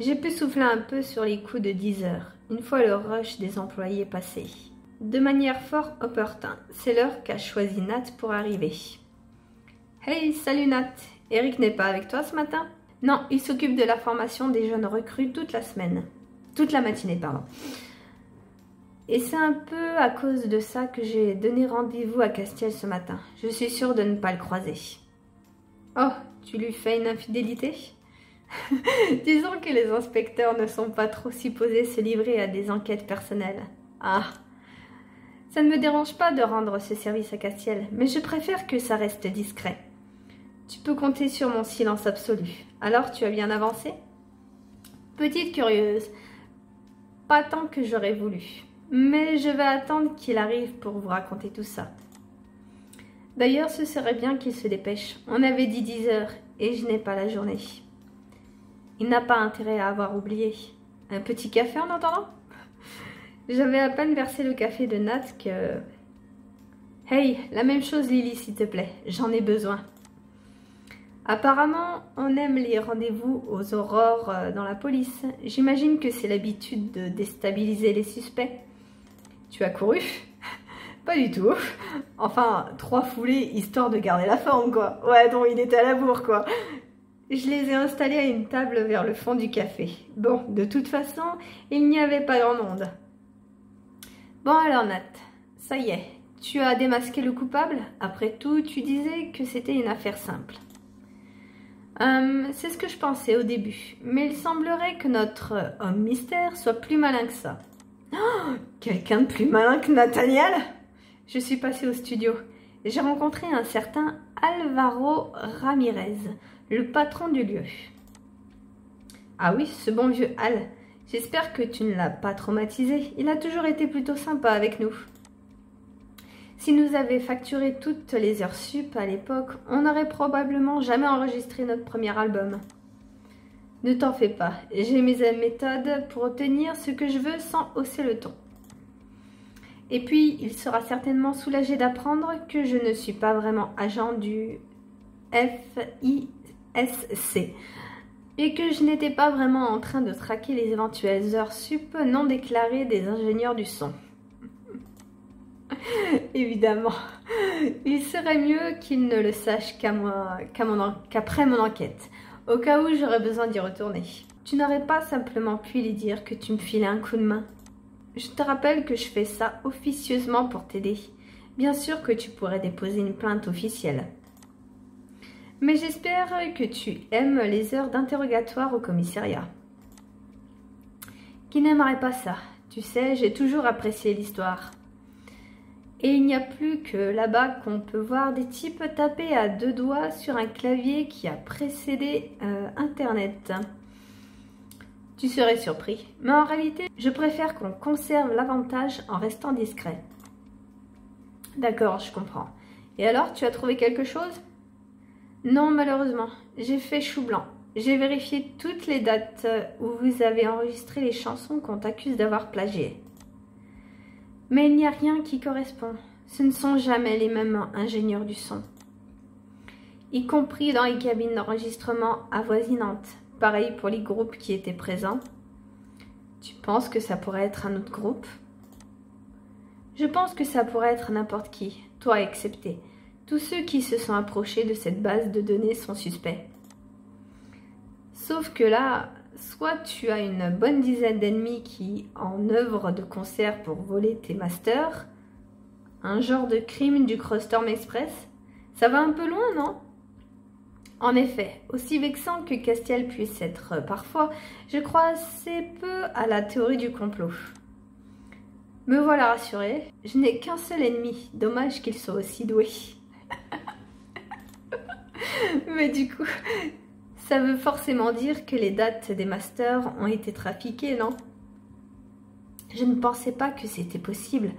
J'ai pu souffler un peu sur les coups de 10 heures, une fois le rush des employés passé. De manière fort opportune, c'est l'heure qu'a choisi Nat pour arriver. Hey, salut Nat, Eric n'est pas avec toi ce matin? Non, il s'occupe de la formation des jeunes recrues toute la semaine. Toute la matinée, pardon. Et c'est un peu à cause de ça que j'ai donné rendez-vous à Castiel ce matin. Je suis sûre de ne pas le croiser. Oh, tu lui fais une infidélité? Disons que les inspecteurs ne sont pas trop supposés se livrer à des enquêtes personnelles. Ah, ça ne me dérange pas de rendre ce service à Castiel, mais je préfère que ça reste discret. Tu peux compter sur mon silence absolu. Alors, tu as bien avancé? Petite curieuse, pas tant que j'aurais voulu. Mais je vais attendre qu'il arrive pour vous raconter tout ça. D'ailleurs, ce serait bien qu'il se dépêche. On avait dit 10 heures et je n'ai pas la journée. Il n'a pas intérêt à avoir oublié. Un petit café en attendant? J'avais à peine versé le café de Nat que... Hey, la même chose Lily, s'il te plaît. J'en ai besoin. Apparemment, on aime les rendez-vous aux aurores dans la police. J'imagine que c'est l'habitude de déstabiliser les suspects. Tu as couru? Pas du tout. Enfin, 3 foulées histoire de garder la forme, quoi. Ouais, donc il était à la bourre, quoi. Je les ai installés à une table vers le fond du café. Bon, de toute façon, il n'y avait pas grand monde. Bon alors Nat, ça y est, tu as démasqué le coupable? Après tout, tu disais que c'était une affaire simple. C'est ce que je pensais au début, mais il semblerait que notre homme mystère soit plus malin que ça. Oh, quelqu'un de plus malin que Nathaniel? Je suis passée au studio. J'ai rencontré un certain Alvaro Ramirez, le patron du lieu. Ah oui, ce bon vieux Al. J'espère que tu ne l'as pas traumatisé. Il a toujours été plutôt sympa avec nous. Si nous avait facturé toutes les heures sup à l'époque, on n'aurait probablement jamais enregistré notre premier album. Ne t'en fais pas, j'ai mes méthodes pour obtenir ce que je veux sans hausser le ton. Et puis, il sera certainement soulagé d'apprendre que je ne suis pas vraiment agent du FISC et que je n'étais pas vraiment en train de traquer les éventuelles heures sup non déclarées des ingénieurs du son. Évidemment, il serait mieux qu'il ne le sache qu'après mon enquête, au cas où j'aurais besoin d'y retourner. Tu n'aurais pas simplement pu lui dire que tu me filais un coup de main? Je te rappelle que je fais ça officieusement pour t'aider. Bien sûr que tu pourrais déposer une plainte officielle. Mais j'espère que tu aimes les heures d'interrogatoire au commissariat. Qui n'aimerait pas ça? Tu sais, j'ai toujours apprécié l'histoire. Et il n'y a plus que là-bas qu'on peut voir des types taper à 2 doigts sur un clavier qui a précédé Internet. Tu serais surpris, mais en réalité, je préfère qu'on conserve l'avantage en restant discret. D'accord, je comprends. Et alors, tu as trouvé quelque chose? Non, malheureusement, j'ai fait chou blanc. J'ai vérifié toutes les dates où vous avez enregistré les chansons qu'on t'accuse d'avoir plagiées. Mais il n'y a rien qui correspond. Ce ne sont jamais les mêmes ingénieurs du son. Y compris dans les cabines d'enregistrement avoisinantes. Pareil pour les groupes qui étaient présents. Tu penses que ça pourrait être un autre groupe? Je pense que ça pourrait être n'importe qui, toi excepté. Tous ceux qui se sont approchés de cette base de données sont suspects. Sauf que là, soit tu as une bonne dizaine d'ennemis qui en œuvrent de concert pour voler tes masters, un genre de crime du Crossstorm Express, ça va un peu loin, non? En effet, aussi vexant que Castiel puisse être parfois, je crois assez peu à la théorie du complot. Me voilà rassurée, je n'ai qu'un seul ennemi, dommage qu'il soit aussi doué. Mais du coup, ça veut forcément dire que les dates des masters ont été trafiquées, non? Je ne pensais pas que c'était possible,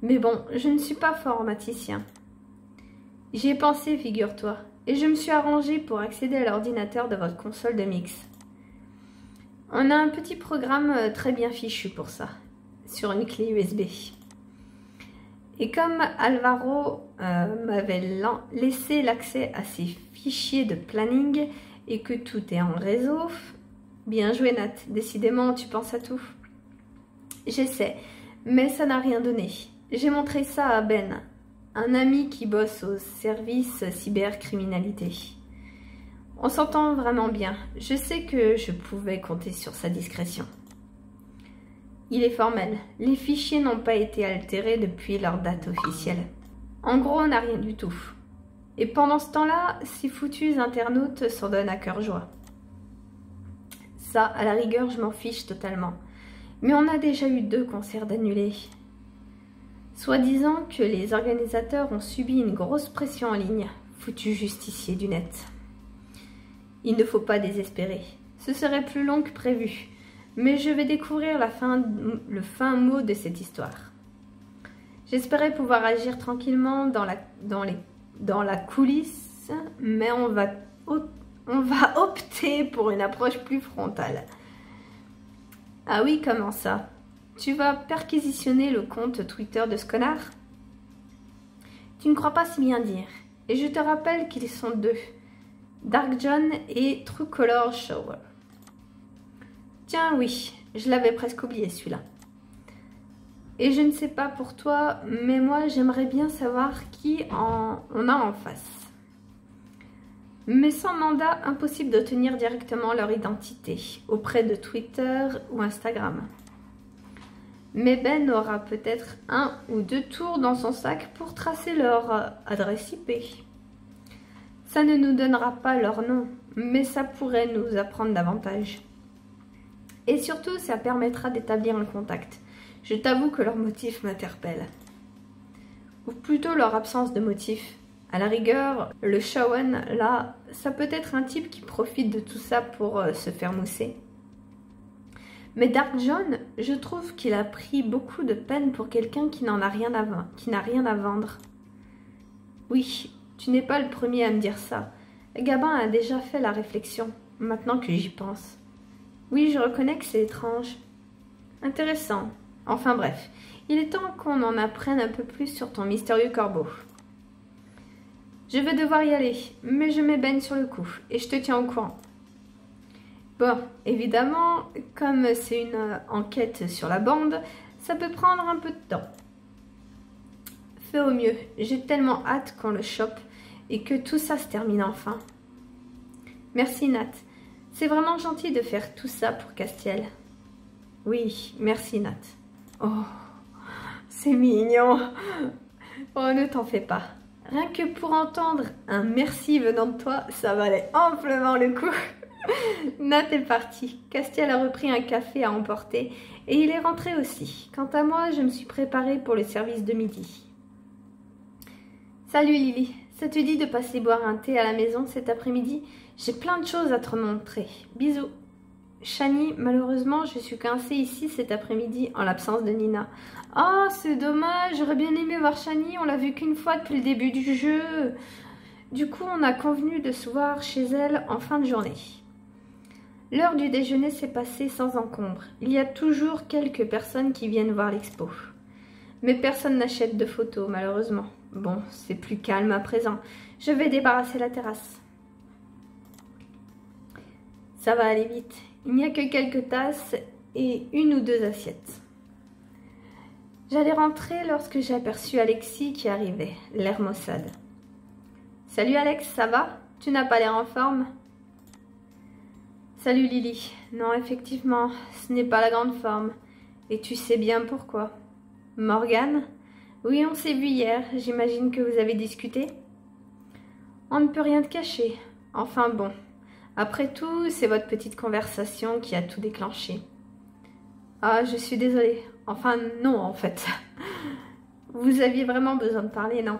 mais bon, je ne suis pas formaticien. J'y ai pensé, figure-toi. Et je me suis arrangée pour accéder à l'ordinateur de votre console de mix. On a un petit programme très bien fichu pour ça, sur une clé USB. Et comme Alvaro m'avait laissé l'accès à ses fichiers de planning et que tout est en réseau, bien joué Nat, décidément tu penses à tout. J'essaie, mais ça n'a rien donné. J'ai montré ça à Ben, un ami qui bosse au service cybercriminalité. On s'entend vraiment bien. Je sais que je pouvais compter sur sa discrétion. Il est formel. Les fichiers n'ont pas été altérés depuis leur date officielle. En gros, on n'a rien du tout. Et pendant ce temps-là, ces foutus internautes s'en donnent à cœur joie. Ça, à la rigueur, je m'en fiche totalement. Mais on a déjà eu 2 concerts d'annulés. Soi-disant que les organisateurs ont subi une grosse pression en ligne, foutus justiciers du net. Il ne faut pas désespérer, ce serait plus long que prévu, mais je vais découvrir le fin mot de cette histoire. J'espérais pouvoir agir tranquillement dans la coulisse, mais on va opter pour une approche plus frontale. Ah oui, comment ça? Tu vas perquisitionner le compte Twitter de ce connard? Tu ne crois pas si bien dire. Et je te rappelle qu'ils sont 2. Dark John et True Color Shower. Tiens, oui, je l'avais presque oublié celui-là. Et je ne sais pas pour toi, mais moi j'aimerais bien savoir qui on a en face. Mais sans mandat, impossible d'obtenir directement leur identité auprès de Twitter ou Instagram. Mais Ben aura peut-être 1 ou 2 tours dans son sac pour tracer leur adresse IP. Ça ne nous donnera pas leur nom, mais ça pourrait nous apprendre davantage. Et surtout, ça permettra d'établir un contact. Je t'avoue que leur motif m'interpelle. Ou plutôt leur absence de motif. À la rigueur, le Shawan, là, ça peut être un type qui profite de tout ça pour se faire mousser. Mais Dark John, je trouve qu'il a pris beaucoup de peine pour quelqu'un qui n'a rien à vendre. Oui, tu n'es pas le premier à me dire ça. Gabin a déjà fait la réflexion, maintenant que j'y pense. Oui, je reconnais que c'est étrange. Intéressant. Enfin bref, il est temps qu'on en apprenne un peu plus sur ton mystérieux corbeau. Je vais devoir y aller, mais je m'ébène sur le coup et je te tiens au courant. Bon, évidemment, comme c'est une enquête sur la bande, ça peut prendre un peu de temps. Fais au mieux, j'ai tellement hâte qu'on le chope et que tout ça se termine enfin. Merci Nat, c'est vraiment gentil de faire tout ça pour Castiel. Oui, merci Nat. Oh, c'est mignon. Oh, ne t'en fais pas. Rien que pour entendre un merci venant de toi, ça valait amplement le coup. Nat est parti. Castiel a repris un café à emporter et il est rentré aussi. Quant à moi, je me suis préparée pour le service de midi. Salut Lily, ça te dit de passer boire un thé à la maison cet après-midi? J'ai plein de choses à te montrer. Bisous. Shani, malheureusement, je suis coincée ici cet après-midi en l'absence de Nina. Oh, c'est dommage, j'aurais bien aimé voir Shani, on l'a vue qu'une fois depuis le début du jeu. Du coup, on a convenu de se voir chez elle en fin de journée. L'heure du déjeuner s'est passée sans encombre. Il y a toujours quelques personnes qui viennent voir l'expo. Mais personne n'achète de photos, malheureusement. Bon, c'est plus calme à présent. Je vais débarrasser la terrasse. Ça va aller vite. Il n'y a que quelques tasses et 1 ou 2 assiettes. J'allais rentrer lorsque j'ai aperçu Alexis qui arrivait, l'air maussade. « Salut Alex, ça va? Tu n'as pas l'air en forme ?» « Salut Lily. Non, effectivement, ce n'est pas la grande forme. Et tu sais bien pourquoi. »« Morgane? Oui, on s'est vu hier. J'imagine que vous avez discuté. » « On ne peut rien te cacher. Enfin bon. Après tout, c'est votre petite conversation qui a tout déclenché. »« Ah, je suis désolée. Enfin, non, en fait. Vous aviez vraiment besoin de parler, non? » ?»«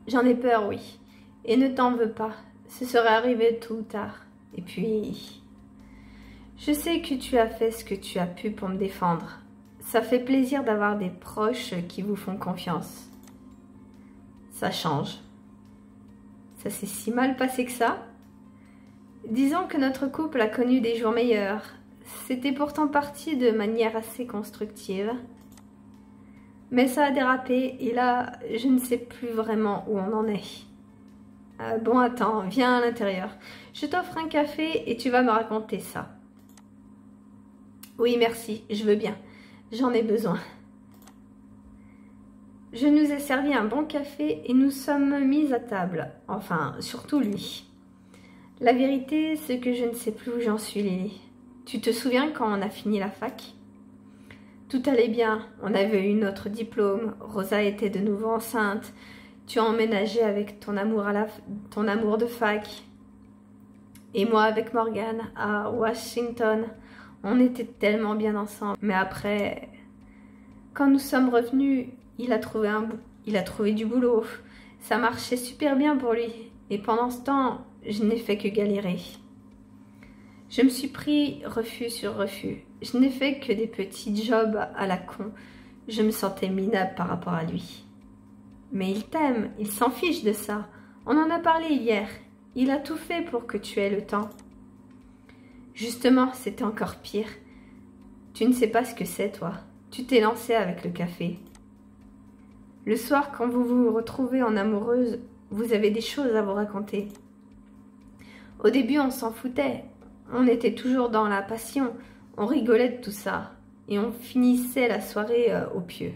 J'en ai peur, oui. Et ne t'en veux pas. Ce serait arrivé tôt ou tard. Et puis... Je sais que tu as fait ce que tu as pu pour me défendre. Ça fait plaisir d'avoir des proches qui vous font confiance. Ça change. Ça s'est si mal passé que ça? Disons que notre couple a connu des jours meilleurs. C'était pourtant parti de manière assez constructive. Mais ça a dérapé et là, je ne sais plus vraiment où on en est. Bon, attends, viens à l'intérieur. Je t'offre un café et tu vas me raconter ça. Oui, merci, je veux bien. J'en ai besoin. Je nous ai servi un bon café et nous sommes mis à table. Enfin, surtout lui. La vérité, c'est que je ne sais plus où j'en suis, Lily. Tu te souviens quand on a fini la fac? Tout allait bien, on avait eu notre diplôme, Rosa était de nouveau enceinte, tu as emménagé avec ton amour, ton amour de fac. Et moi avec Morgane à Washington, on était tellement bien ensemble. Mais après, quand nous sommes revenus, il a trouvé du boulot. Ça marchait super bien pour lui. Et pendant ce temps, je n'ai fait que galérer. Je me suis pris refus sur refus. Je n'ai fait que des petits jobs à la con. Je me sentais minable par rapport à lui. Mais il t'aime, il s'en fiche de ça. On en a parlé hier. Il a tout fait pour que tu aies le temps. Justement, c'était encore pire. Tu ne sais pas ce que c'est, toi. Tu t'es lancée avec le café. Le soir, quand vous vous retrouvez en amoureuse, vous avez des choses à vous raconter. Au début, on s'en foutait. On était toujours dans la passion. On rigolait de tout ça. Et on finissait la soirée au pieu.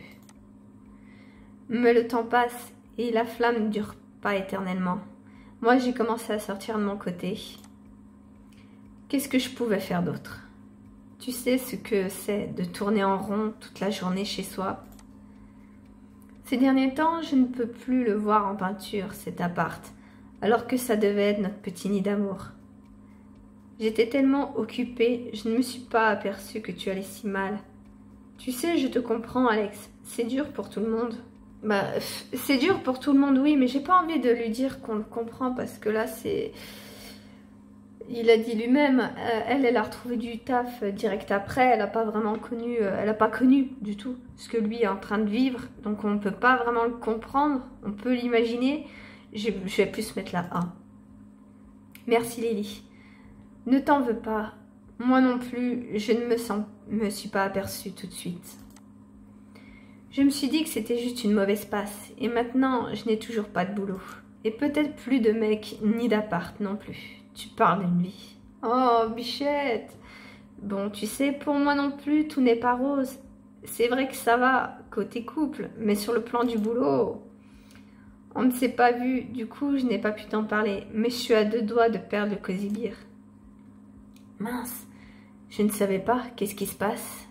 Mais le temps passe et la flamme ne dure pas éternellement. Moi, j'ai commencé à sortir de mon côté. Qu'est-ce que je pouvais faire d'autre? Tu sais ce que c'est de tourner en rond toute la journée chez soi? Ces derniers temps, je ne peux plus le voir en peinture, cet appart, alors que ça devait être notre petit nid d'amour. J'étais tellement occupée, je ne me suis pas aperçue que tu allais si mal. Tu sais, je te comprends, Alex, c'est dur pour tout le monde. Bah, c'est dur pour tout le monde, oui, mais j'ai pas envie de lui dire qu'on le comprend parce que là, c'est... il a dit lui-même, elle a retrouvé du taf direct après, elle n'a pas vraiment connu, elle n'a pas connu du tout ce que lui est en train de vivre, donc on ne peut pas vraiment le comprendre, on peut l'imaginer. Je vais plus mettre la A. Merci Lily. Ne t'en veux pas, moi non plus, je ne me suis pas aperçue tout de suite. Je me suis dit que c'était juste une mauvaise passe, et maintenant je n'ai toujours pas de boulot. Et peut-être plus de mec, ni d'appart non plus. Tu parles d'une vie. Oh, bichette. Bon, tu sais, pour moi non plus, tout n'est pas rose. C'est vrai que ça va, côté couple, mais sur le plan du boulot, on ne s'est pas vu, du coup, je n'ai pas pu t'en parler. Mais je suis à 2 doigts de perdre le cosy beer. Mince, je ne savais pas, qu'est-ce qui se passe?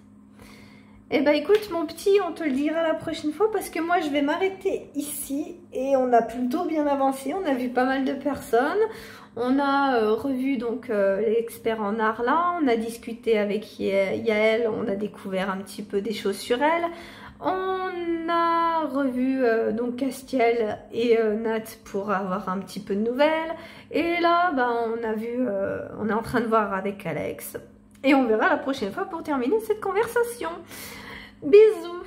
Eh ben écoute mon petit, on te le dira la prochaine fois parce que moi je vais m'arrêter ici et on a plutôt bien avancé, on a vu pas mal de personnes, on a revu donc l'expert en art là, on a discuté avec Yael, on a découvert un petit peu des choses sur elle, on a revu donc Castiel et Nat pour avoir un petit peu de nouvelles et là ben, on a vu, on est en train de voir avec Alex. Et on verra la prochaine fois pour terminer cette conversation. Bisous!